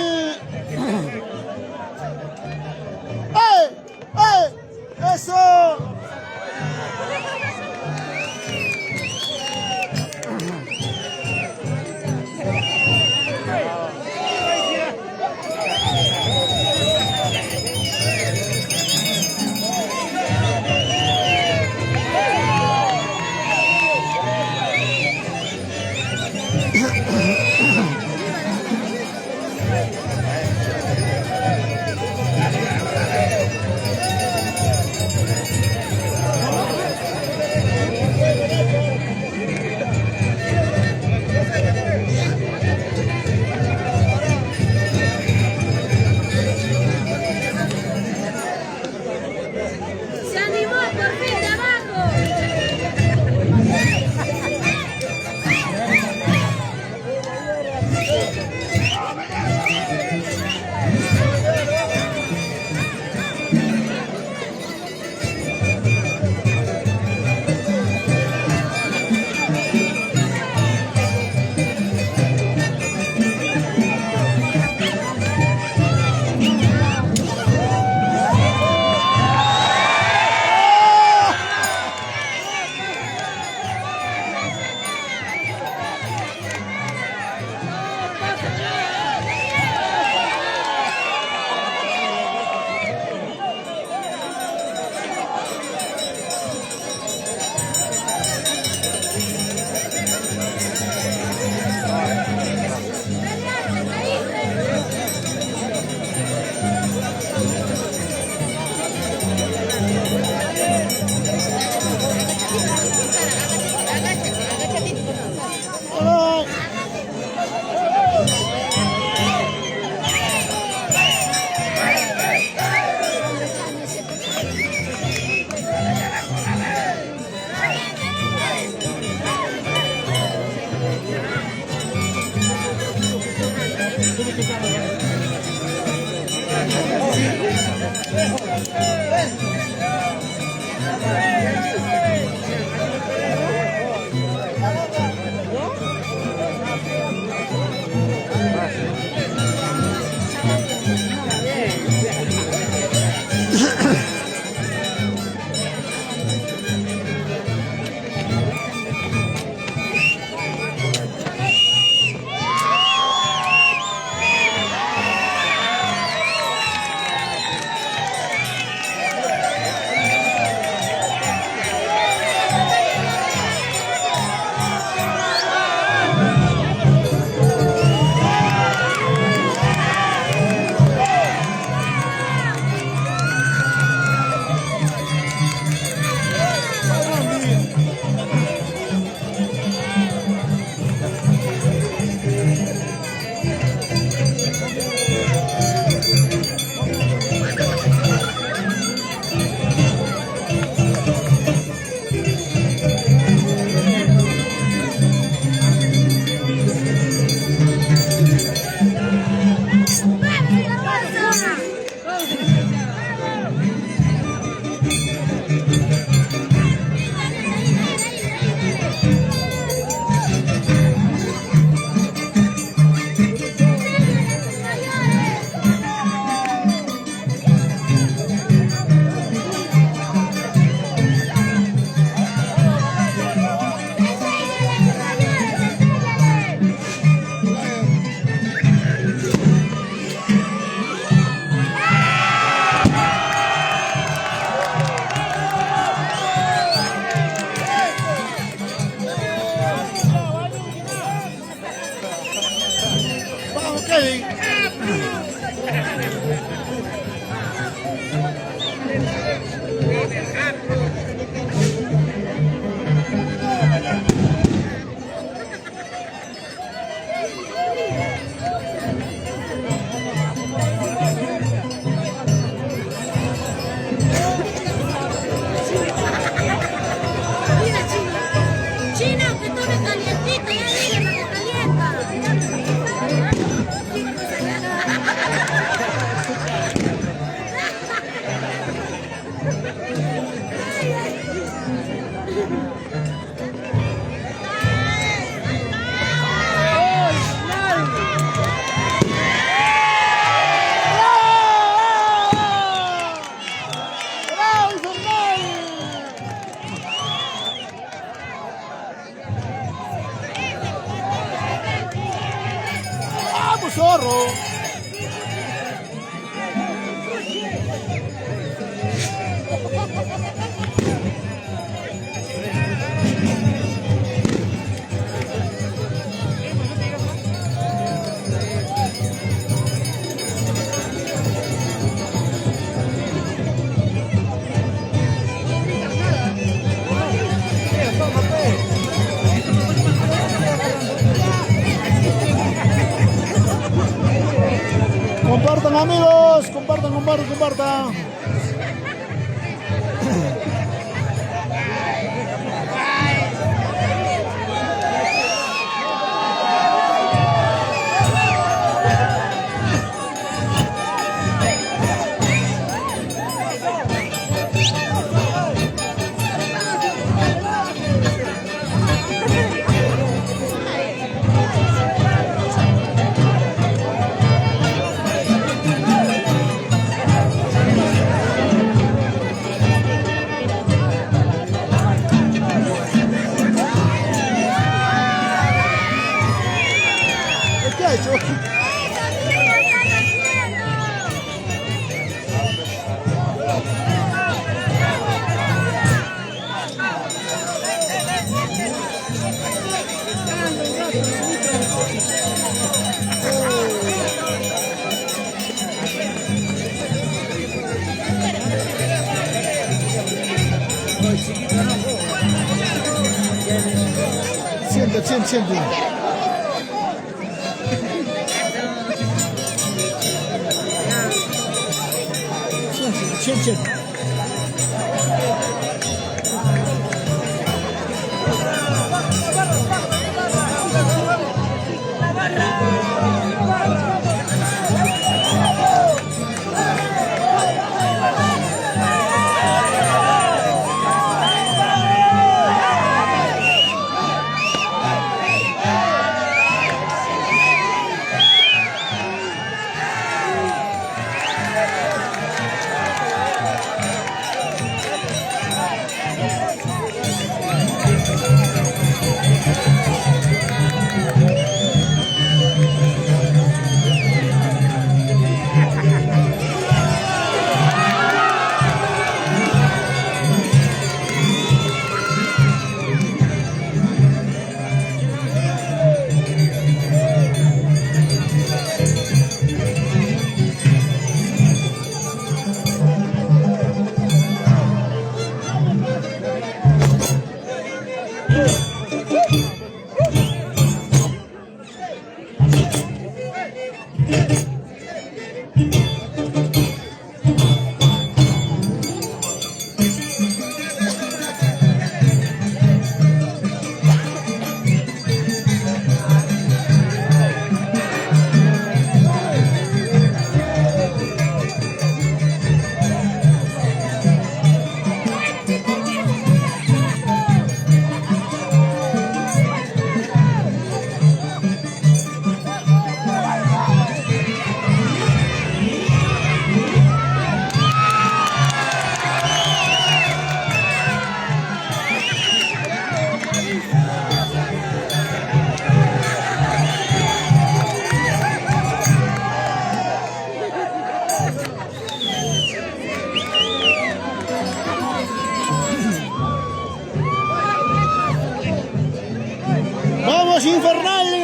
Zorro. Compartan amigos, compartan. Siente. Siente.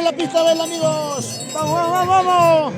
la pista a verla, amigos. Vamos, vamos, vamos.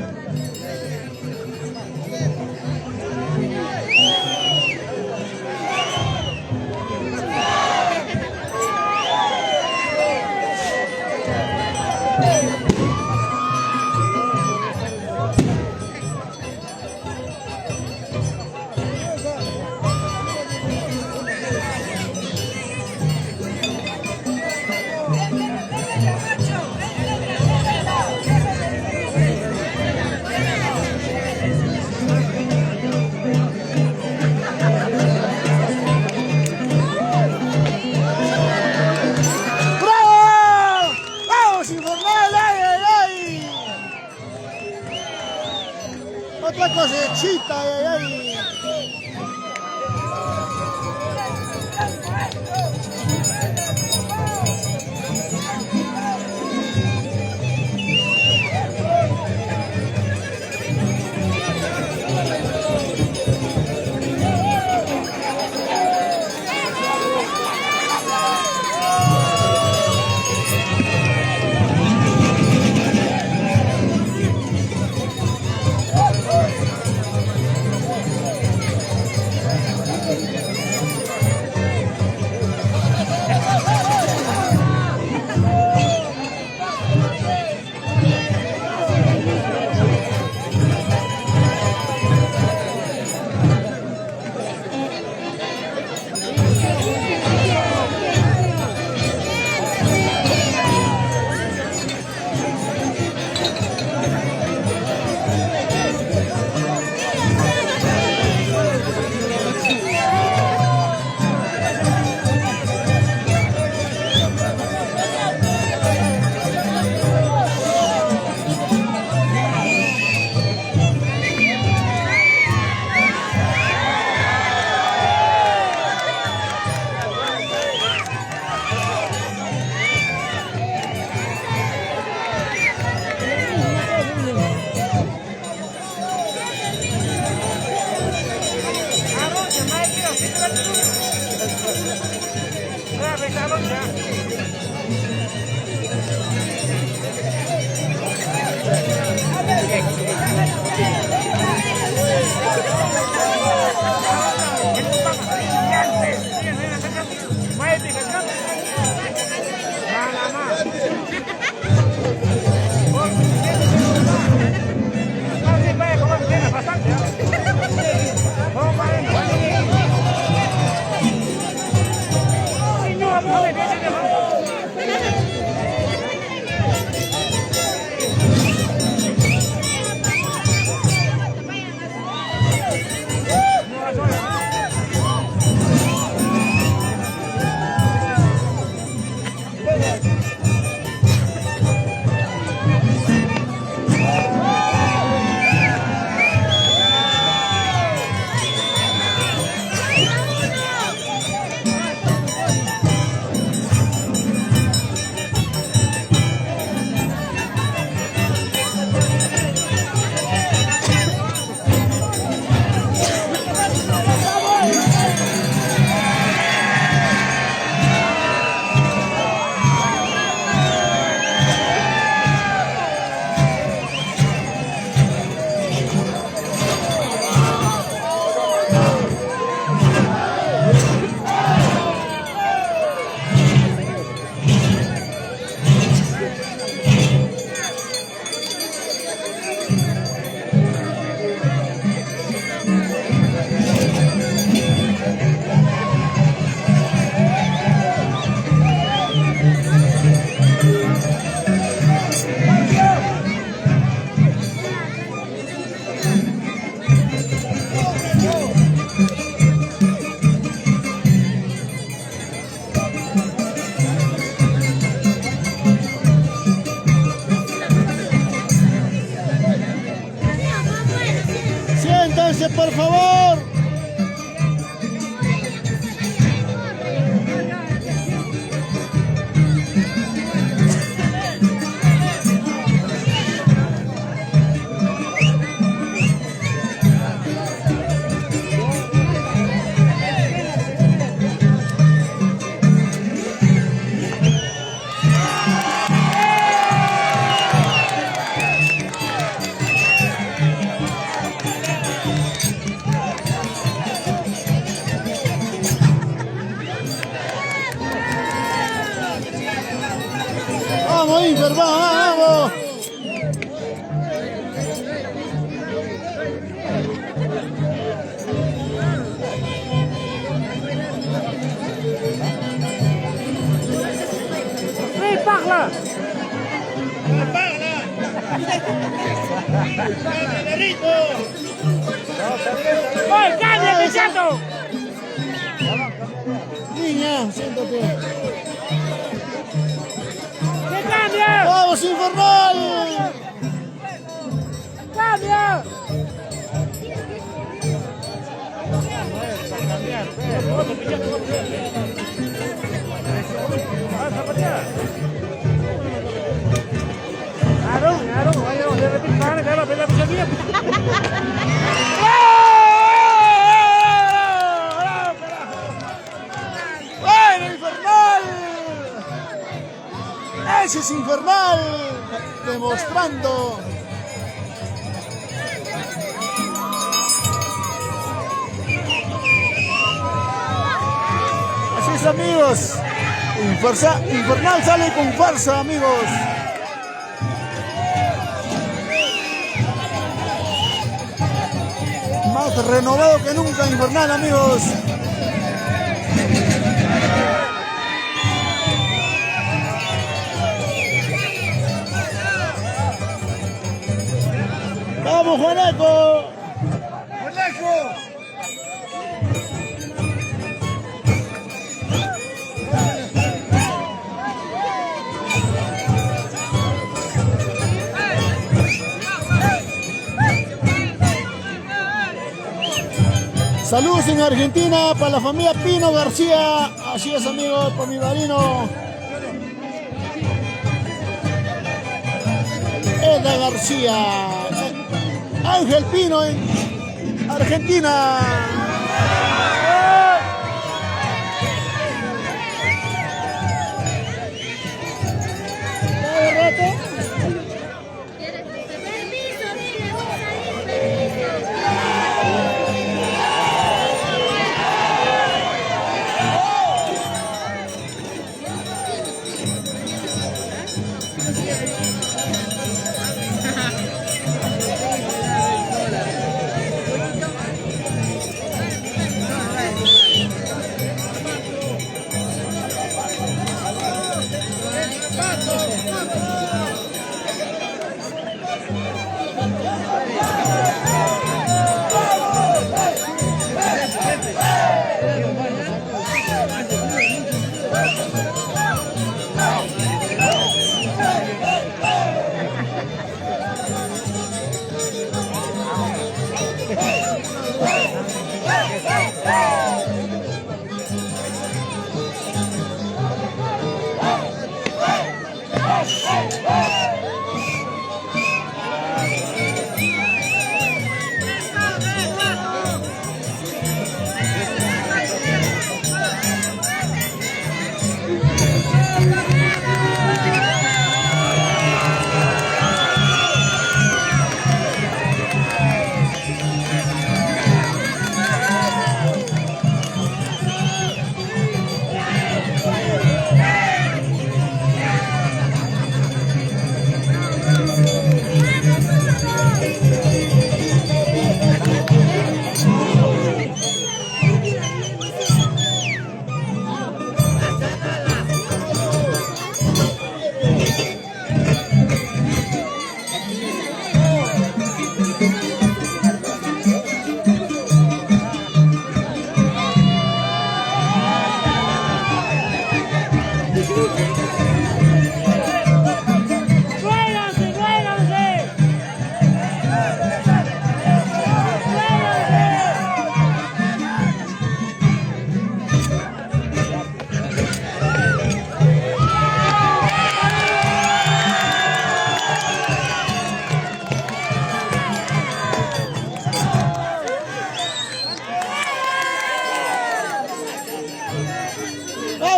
Otra cosechita, ay, ay. Siéntense, por favor. Págala. ¡Oye, cambia, Pichato! Niña, siéntate. ¡Que cambia! ¡Vamos, Infernal! ¡Cambia! Aaron, de repente van a caer la pelea Pichato. ¡Bueno, Infernal! ¡Ese es Infernal! Demostrando. Así es, amigos. Infernal sale con fuerza, amigos. Más renovado que nunca, Infernal, amigos. ¡Vamos, Juaneco! ¡Juaneco! Saludos en Argentina para la familia Pino García. Así es, amigos, para mi marino Eda García. Ángel Pino en Argentina. Permiso, dile, vamos a salir, permiso.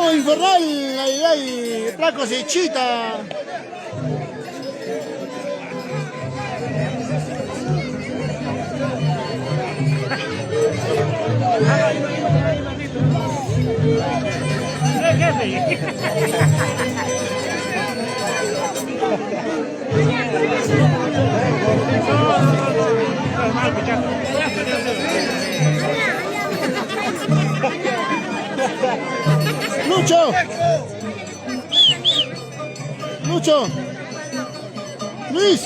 Infernal, ay, la cosechita. Lucho. Lucho. Luis.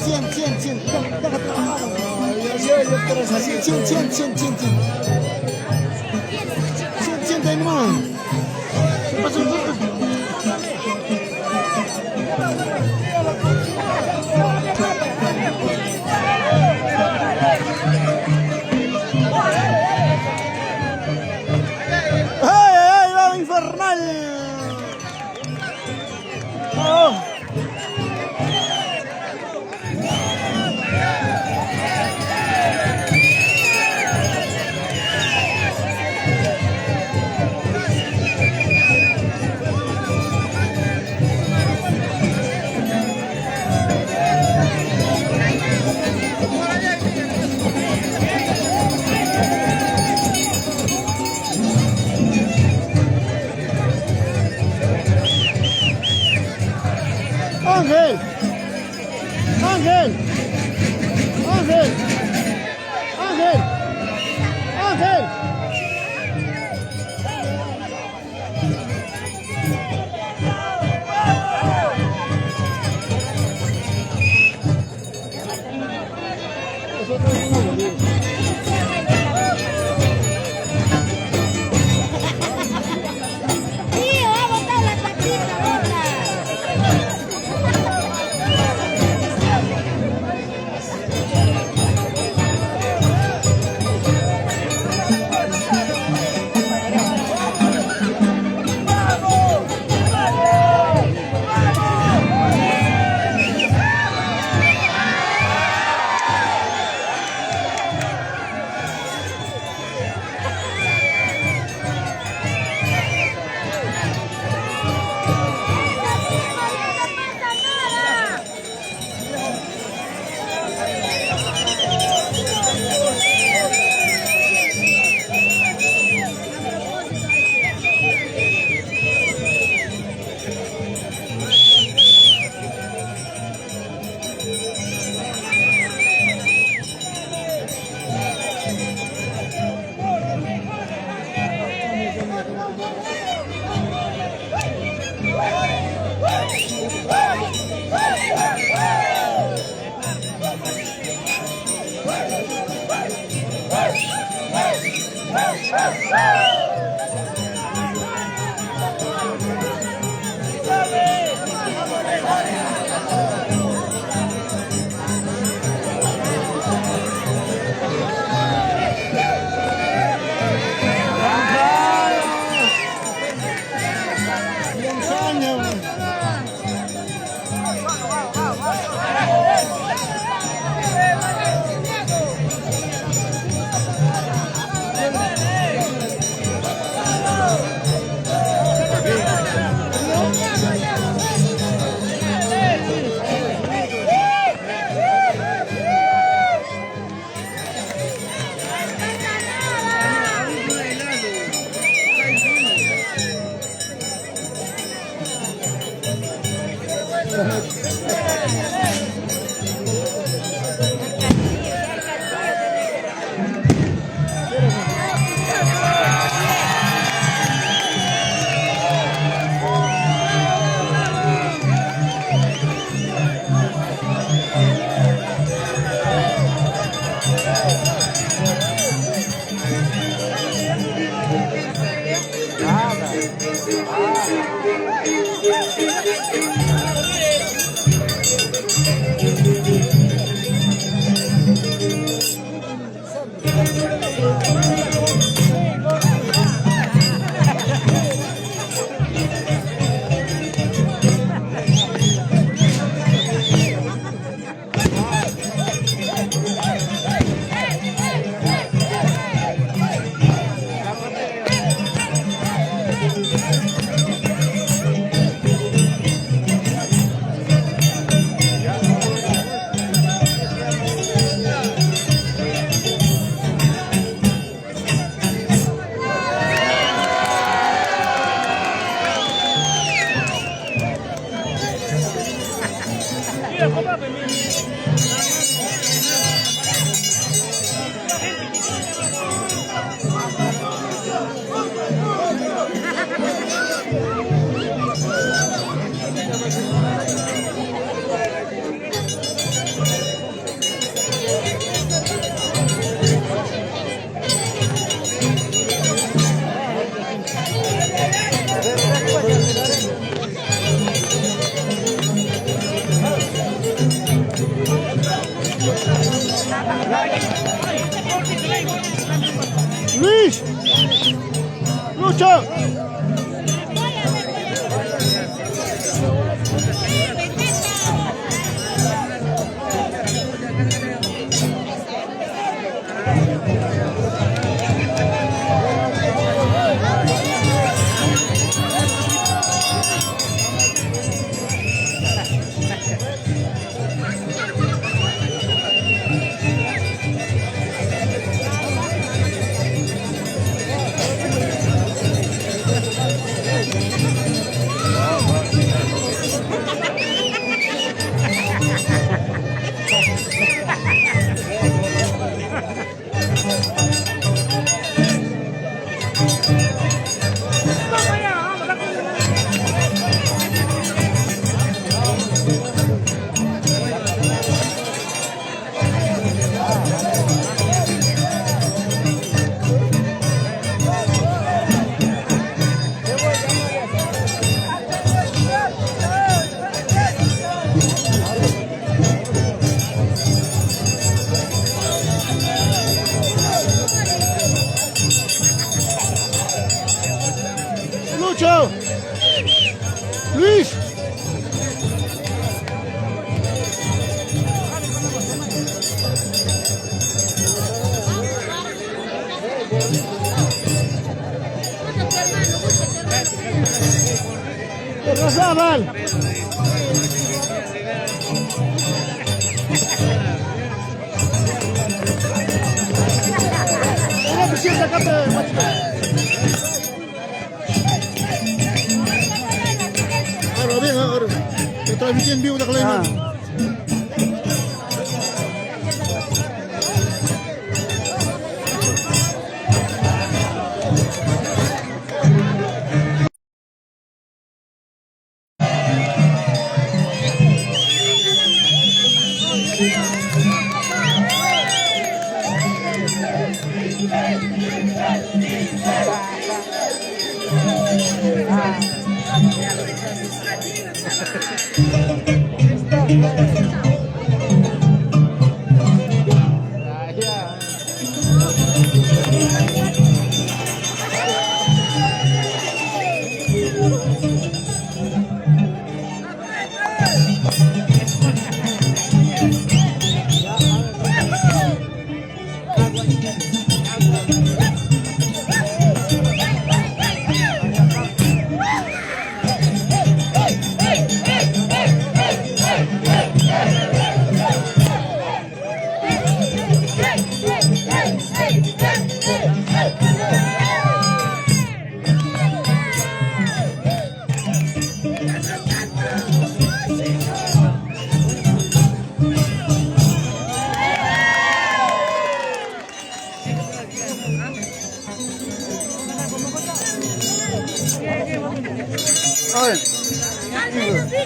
Siente. Deja trabajar. Siente, hermano. ¿Qué pasó? ¡Ay, va infernal! ¡Oh! Ángel, Ángel, Ángel, Ángel, Ángel. Tío, va a botar la taquita ahora. Luis. Val. Ahora bien, ahora. Te transmití en vivo de Clayman.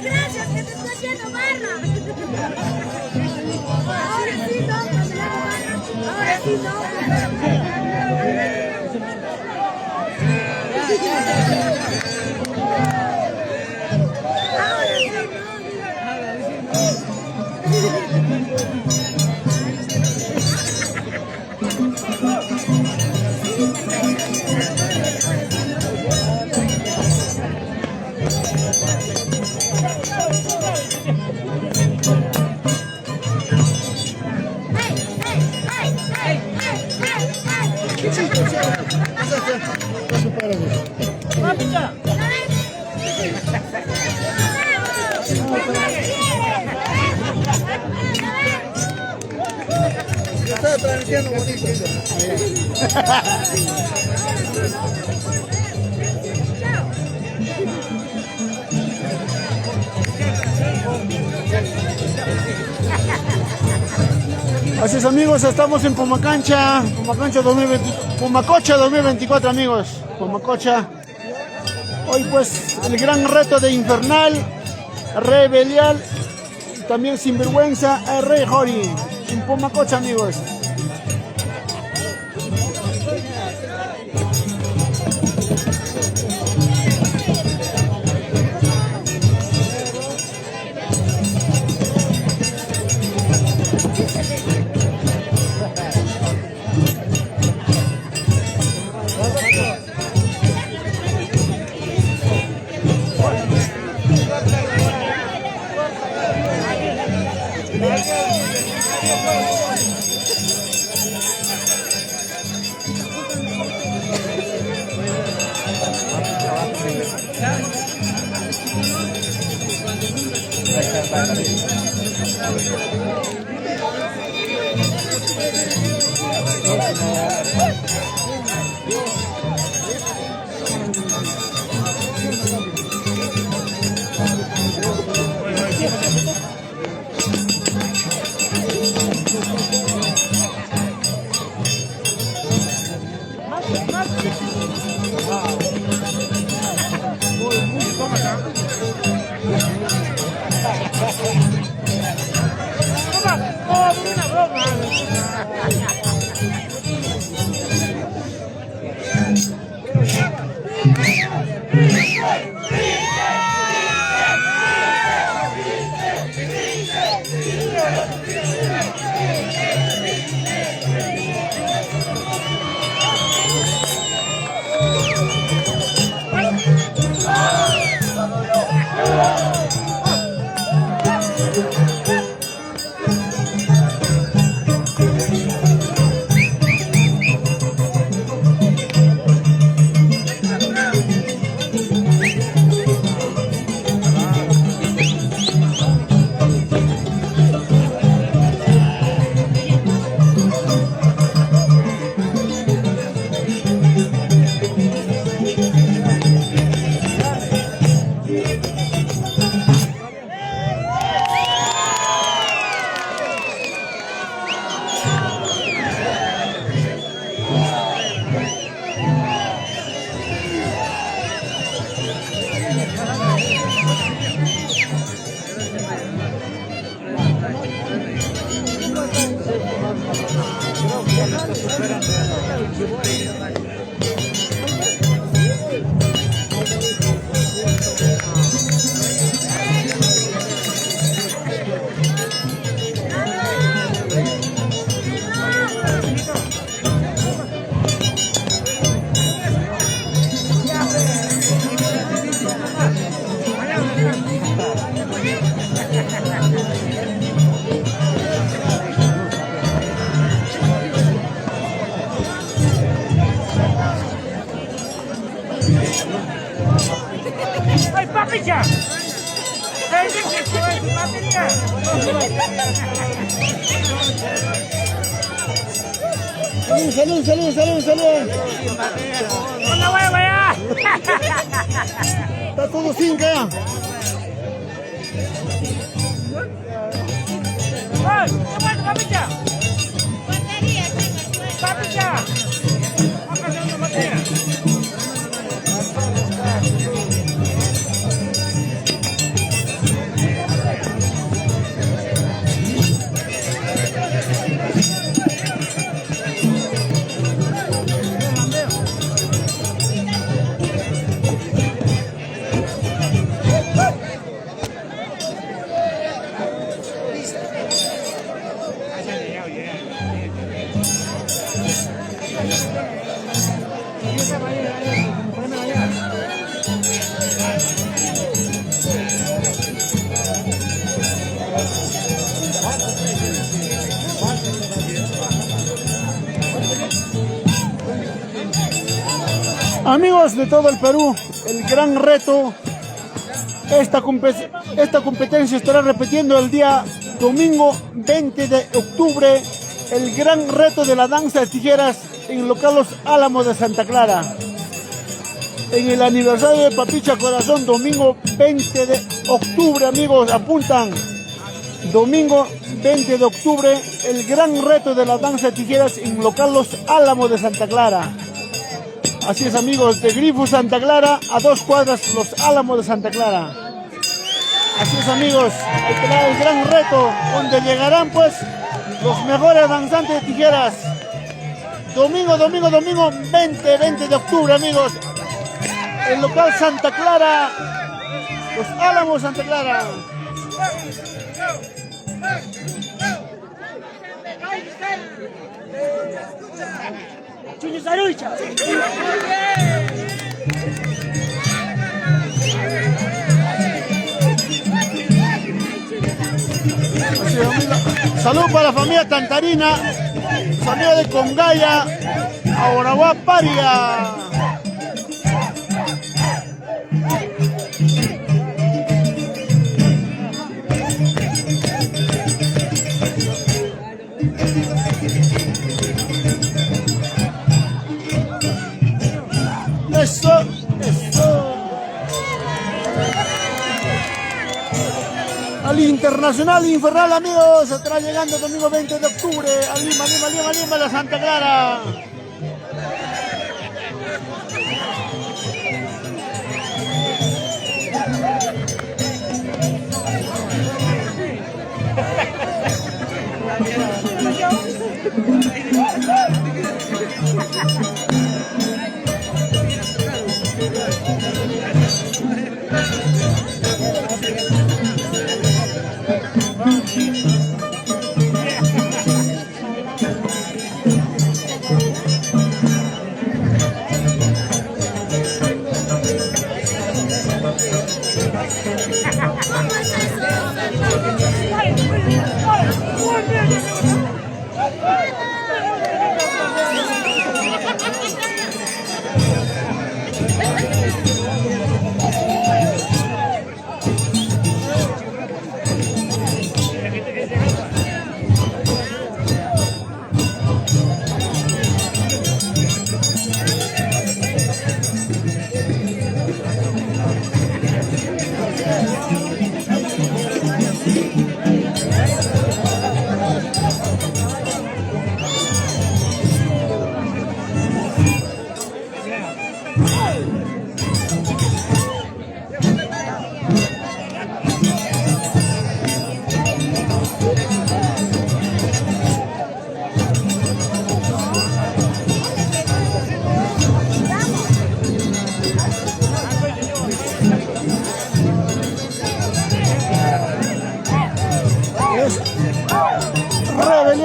Gracias, que te estoy haciendo barra. Ahora sí, no, ahora sí, no. Estaba transmitiendo bonito. Así es, amigos, estamos en Pumacancha 2020, Pumacocha 2024, amigos. Pumacocha. Hoy pues el gran reto de Infernal, Rey Belial y también Sinvergüenza, el Rey Jori. En Pumacocha, amigos. ¡Ay, papicha! Salud, salud, salud, salud. ¡Una hueva ya! Está todo cinca. ¡Ay! ¿Qué pasa, papicha? Batería, chicas. ¡Papicha! ¡Acá está una batería! Amigos de todo el Perú, el gran reto, esta competencia estará repitiendo el día domingo 20 de octubre, el gran reto de la danza de tijeras en local Los Álamos de Santa Clara. En el aniversario de Papicha Corazón, domingo 20 de octubre, amigos, apuntan. Domingo 20 de octubre, el gran reto de la danza de tijeras en local Los Álamos de Santa Clara. Así es, amigos, de Grifo Santa Clara a 2 cuadras Los Álamos de Santa Clara. Así es, amigos, ahí está el gran reto donde llegarán pues los mejores danzantes de tijeras. Domingo 20 de octubre, amigos. El local Santa Clara, Los Álamos Santa Clara. ¡Chuño Sarucha! Salud para la familia Tantarina, familia de Congaya, Aguaraguá, Paria. Eso, eso. Al Internacional Infernal, amigos, estará llegando domingo 20 de octubre a Lima, la Santa Clara.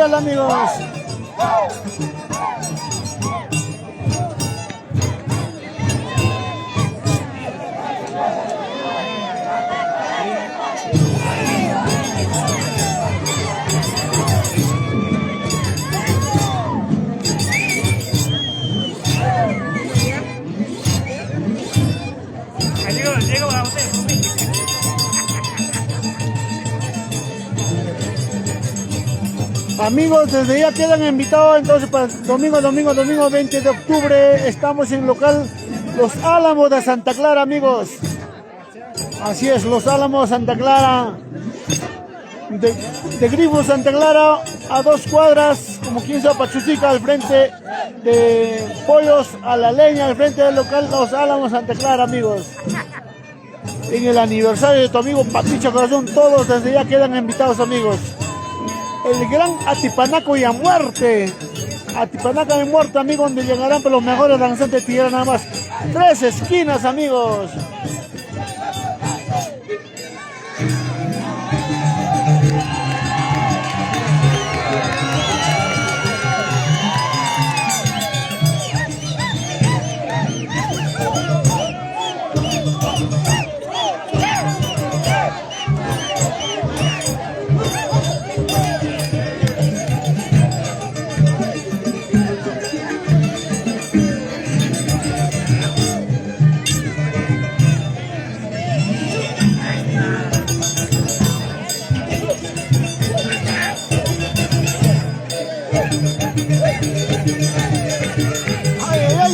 Central, amigos. Llego a usted. Amigos, desde ya quedan invitados entonces para domingo 20 de octubre. Estamos en local Los Álamos de Santa Clara, amigos. Así es, Los Álamos Santa Clara. De Grifo Santa Clara a 2 cuadras, como quien sea Pachuchica, al frente de Pollos a la Leña, al frente del local Los Álamos Santa Clara, amigos. En el aniversario de tu amigo Papicho Corazón, todos desde ya quedan invitados, amigos. El gran Atipanaco y a muerte. Atipanaco y muerte, amigos, donde llegarán los mejores danzantes de tierra, nada más. 3 esquinas, amigos.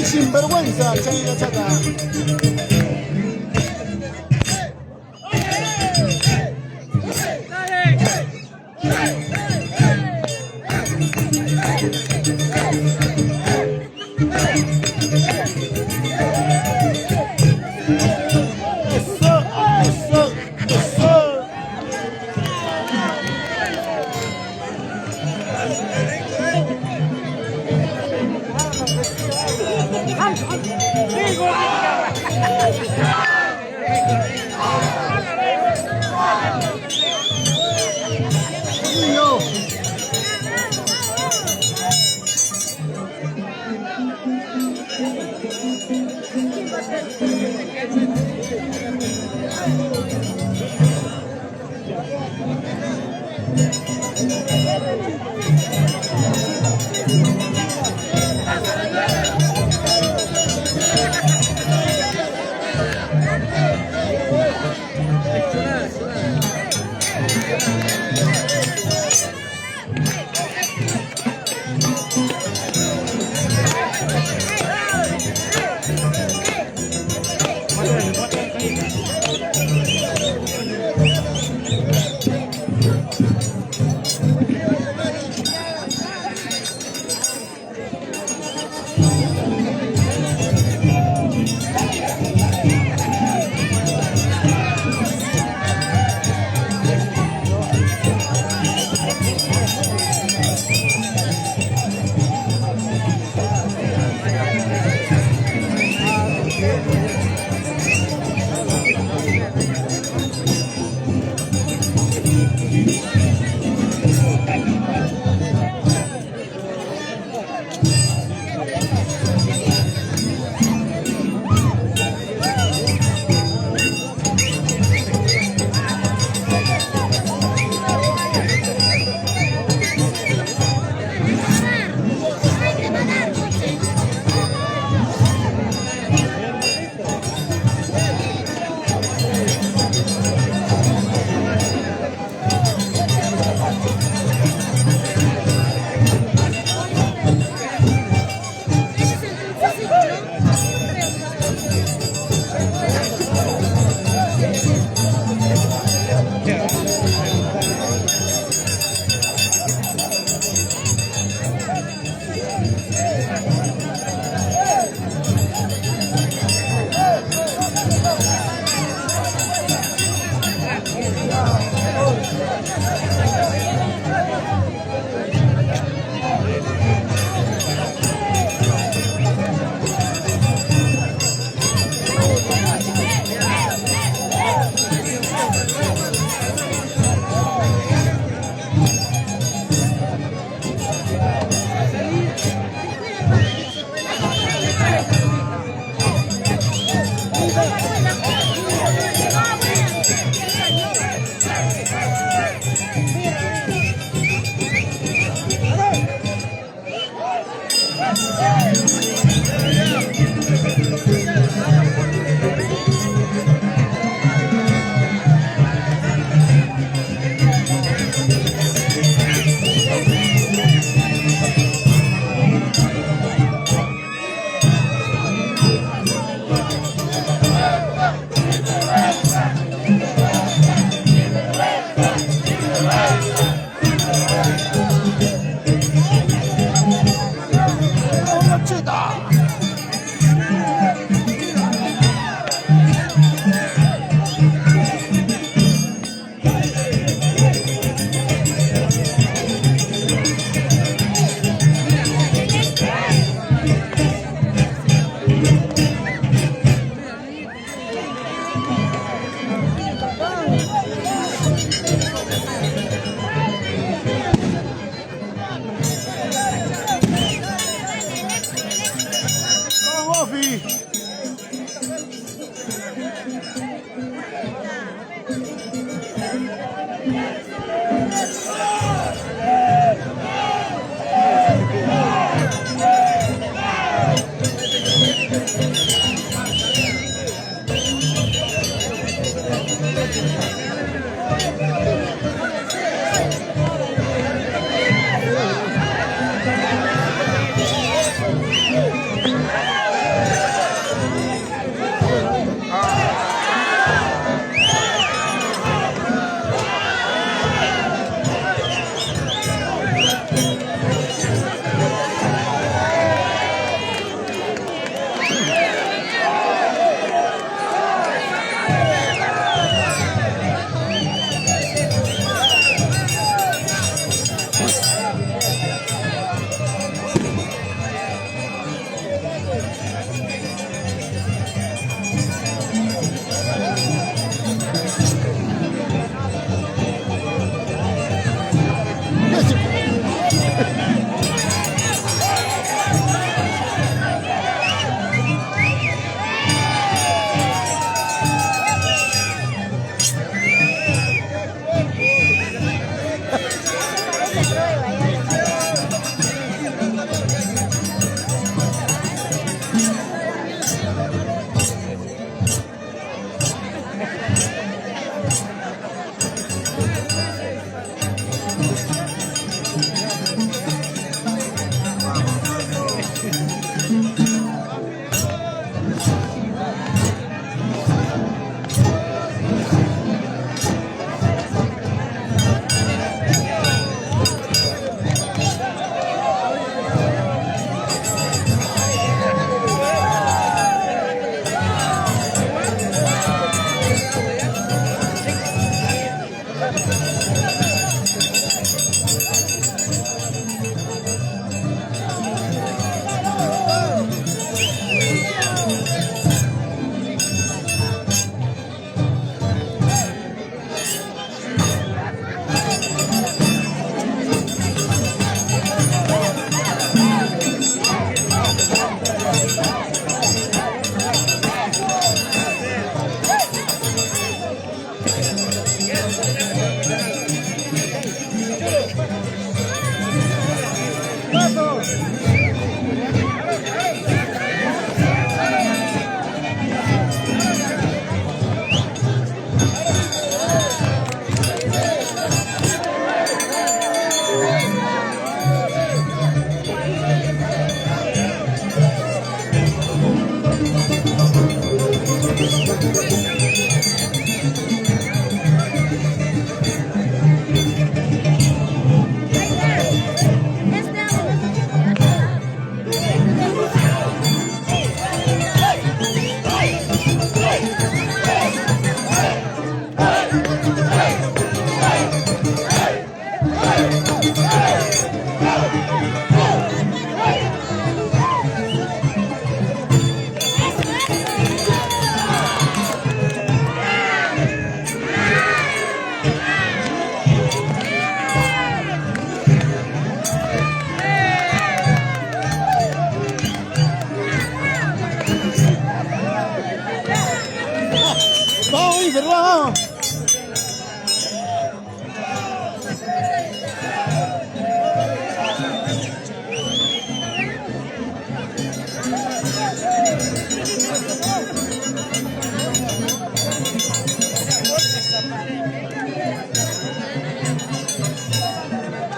Sinvergüenza, Chani la Chata.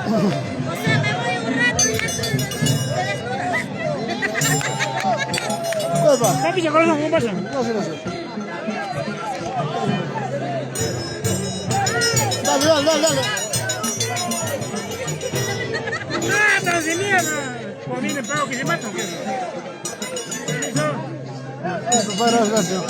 Vamos. O sea, me voy un rato y ya Epa. Papi, corazón, ¿cómo pasa? Gracias. Dale. Ah, Tanzania, no. Por mí me pago que se matan, ¿qué? Eso, padre, gracias.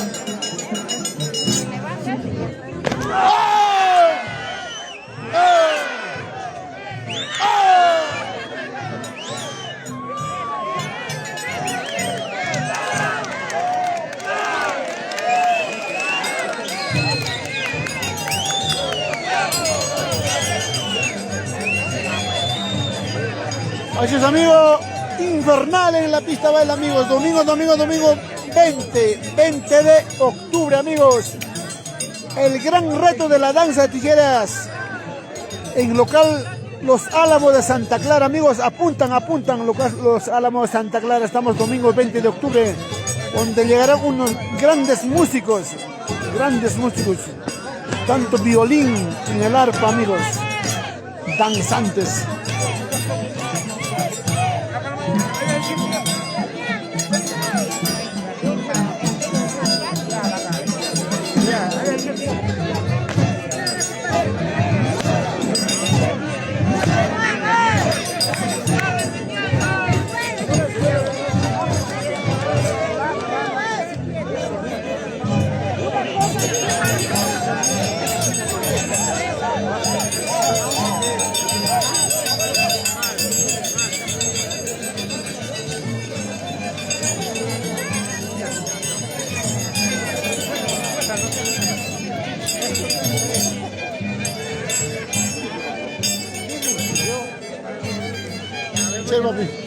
Así es, amigo, infernal en la pista baile, amigos. Domingo 20 de octubre, amigos. el gran reto de la danza de tijeras en local Los Álamos de Santa Clara. Amigos, apuntan Los Álamos de Santa Clara. Estamos domingo 20 de octubre, donde llegarán unos grandes músicos, tanto violín en el arpa, amigos, danzantes. Sí, papi.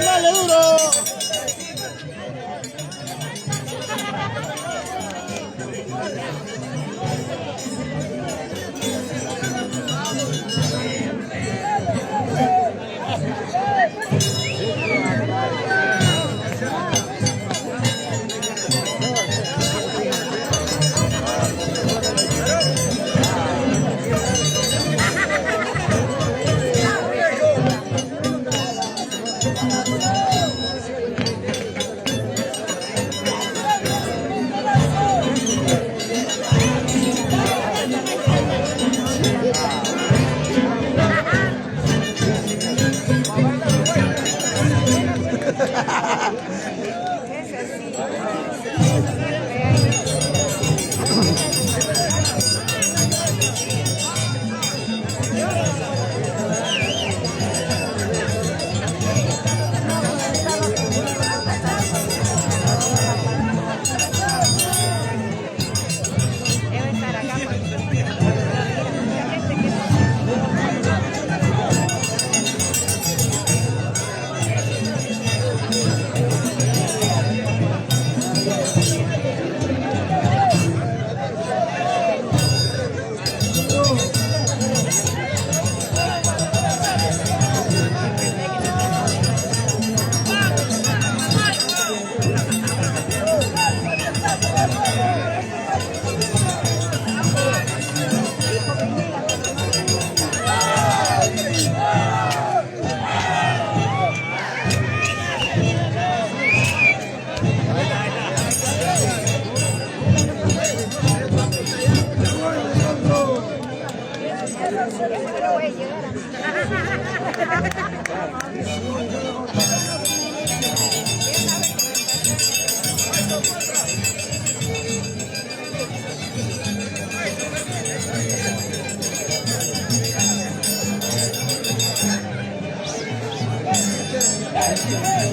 ¡Dale duro!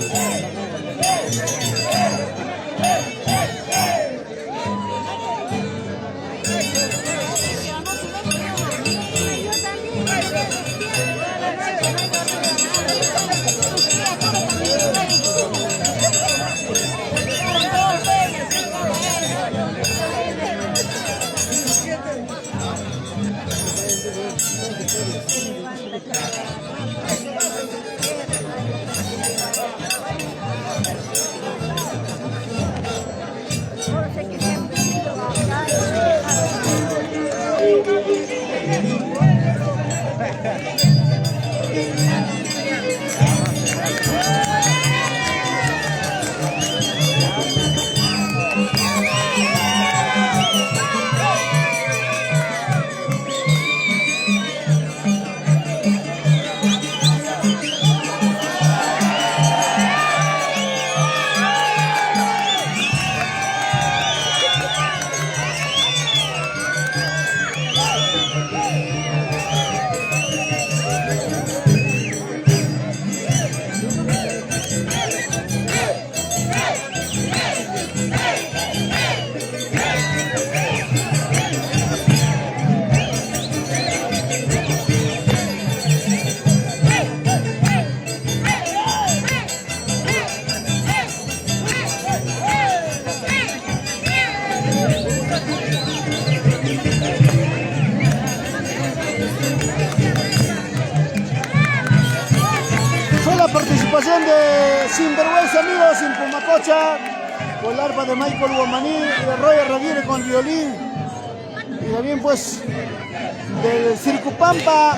Hey! Sinvergüenza, amigos, en Pumacocha, con el arpa de Michael Guamaní y de Roger Raguire con el violín. Y también pues del Circo Pampa,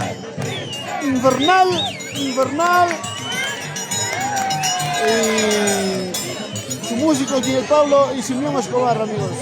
Infernal. Su músico Miguel Pablo y Simeón Escobar, amigos.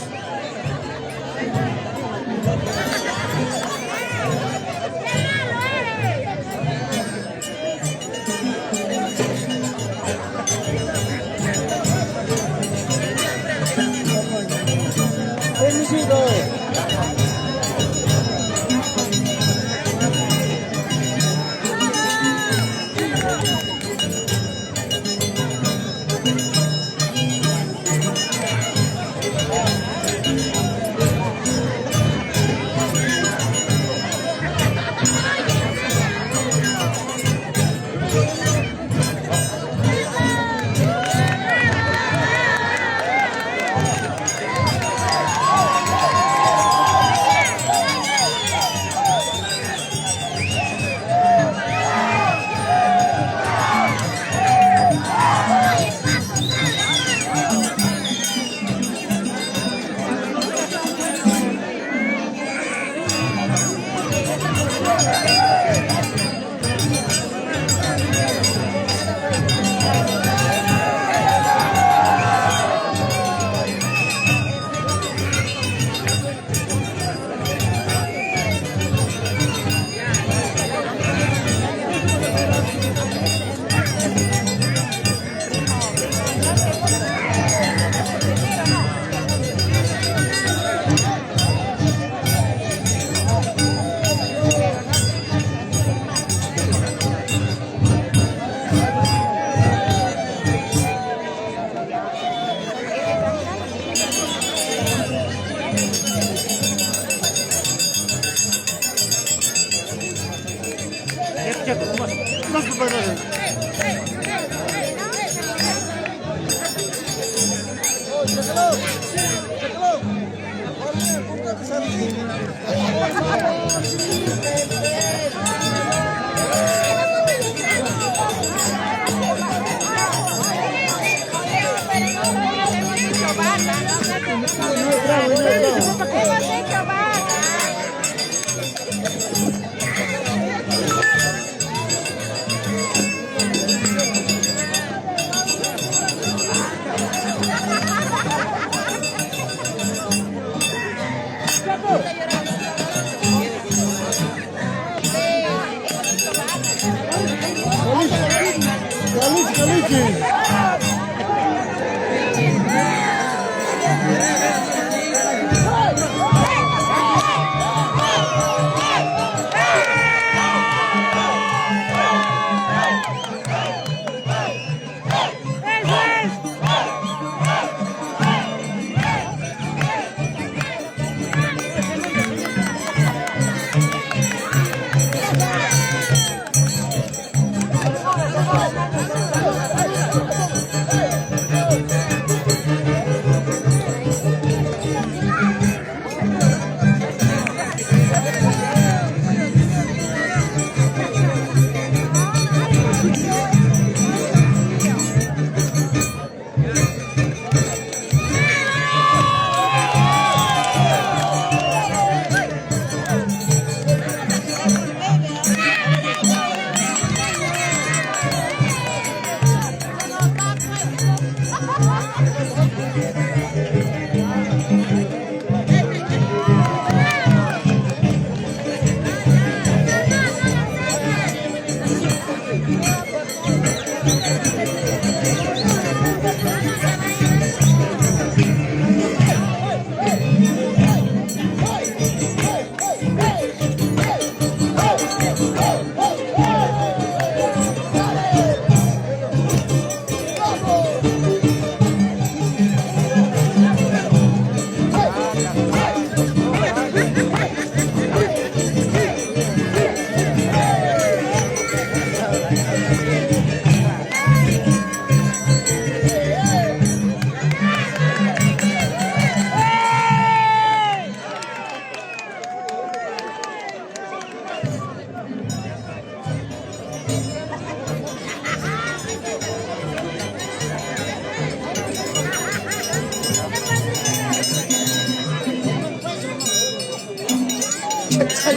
Ay,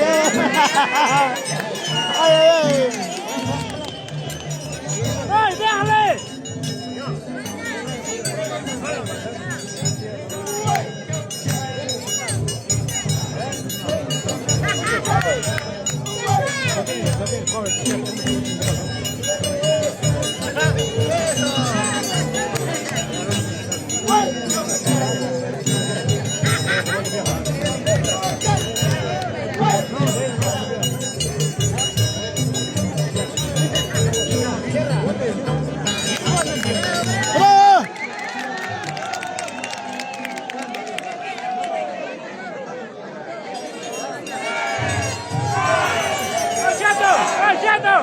ay, ay. ¡Ay, déjale! ¡Bravo! ¡Marchando! ¡Marchando!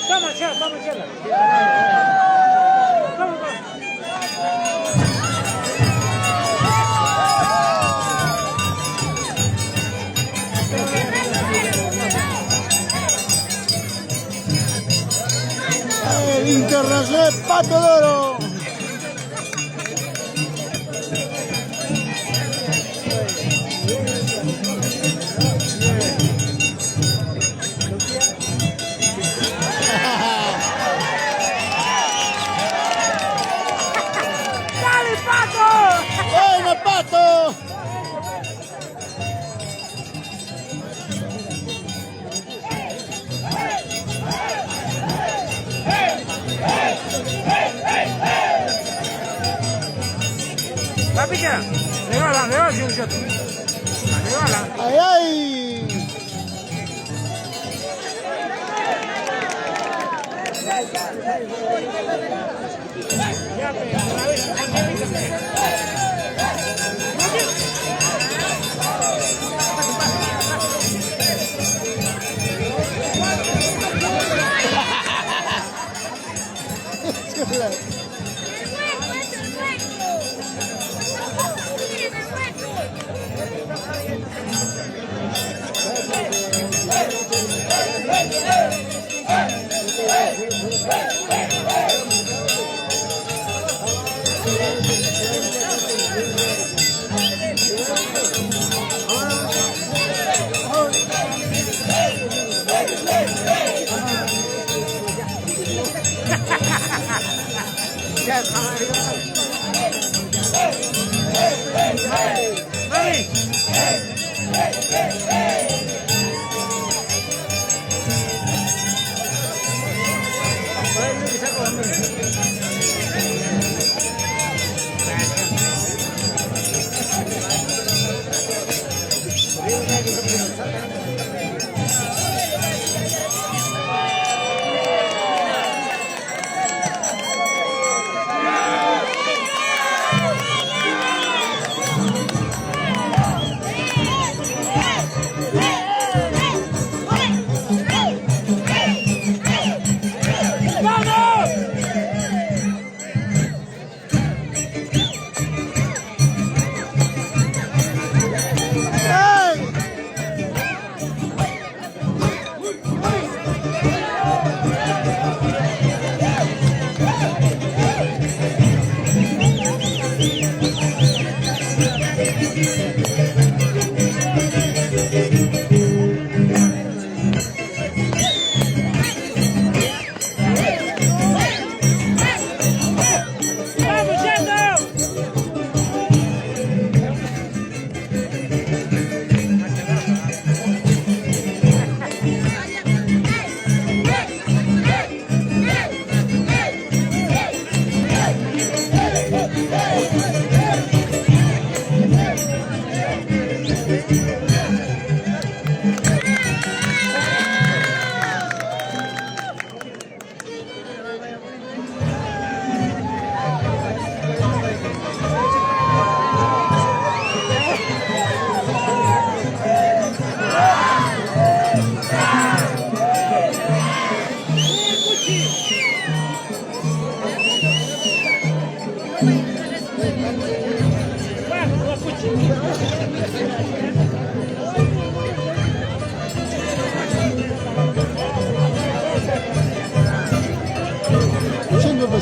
Vamos, Chela, vamos, Chela. Vamos, vamos. El Internacional Pato de Oro. ¡Dale, Pato! ¡Bueno, Pato! Papita, regala, si un shot. Regala. ¡Ay, ay! Ya, pe, una vez. Mami.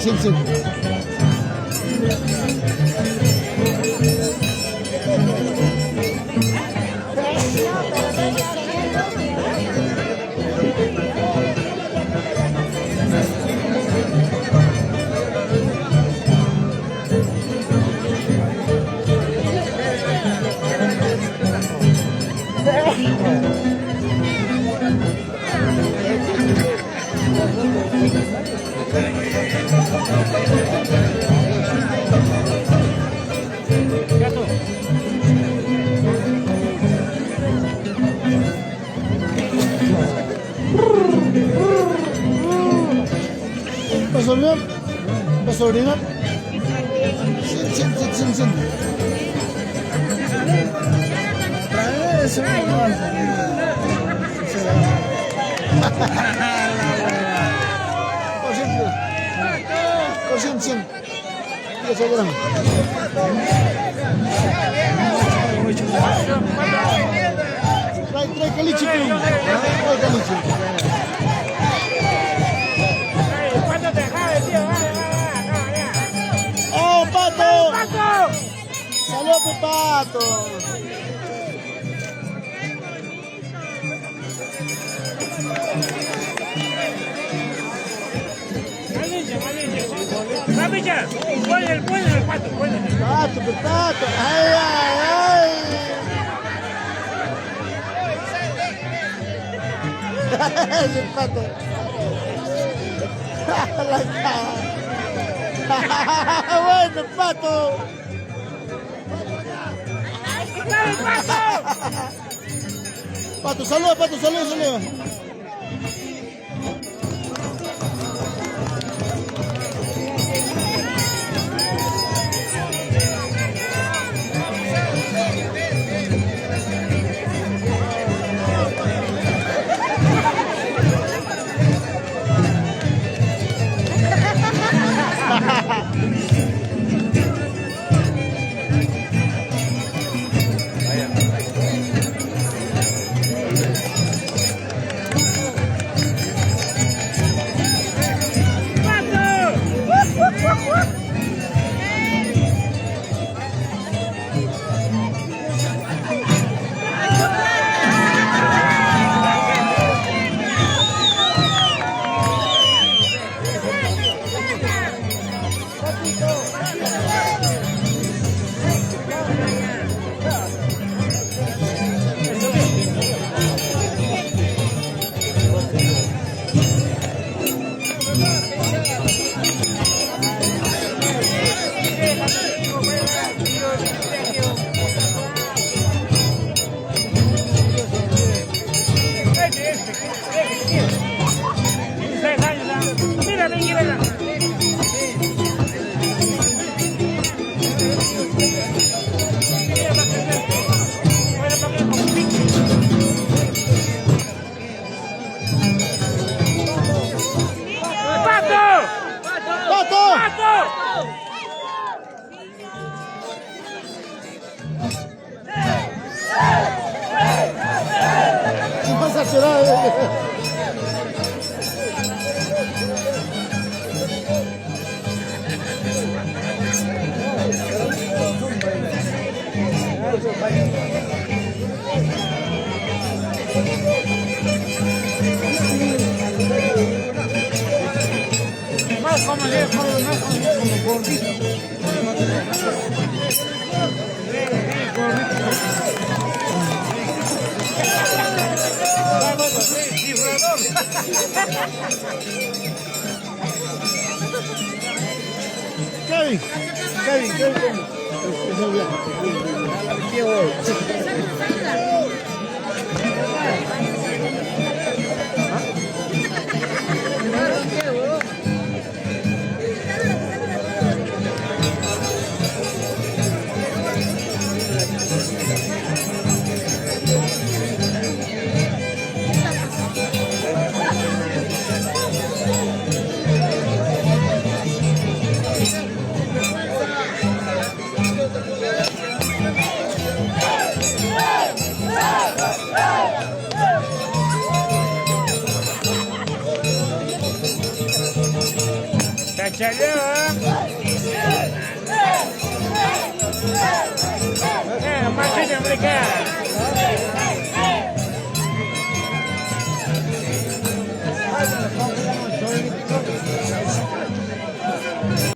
Simpson. ¿Vas a orinar? ¿Vas a orinar? Sin. Eso Cien. Eso grande. Trae caliche, trae caliche. ¿Cuánto te jade, tío? ¡Oh, Pato! ¡Pato! ¡Saludos, Pato! Papicha, ponle el pato, ponle el Pato, Pato. Ay. El Pato. La cara. Bueno, Pato. ¡Dale, pato! Pato, saluda, Pato, saluda. Kevin. Machete americana.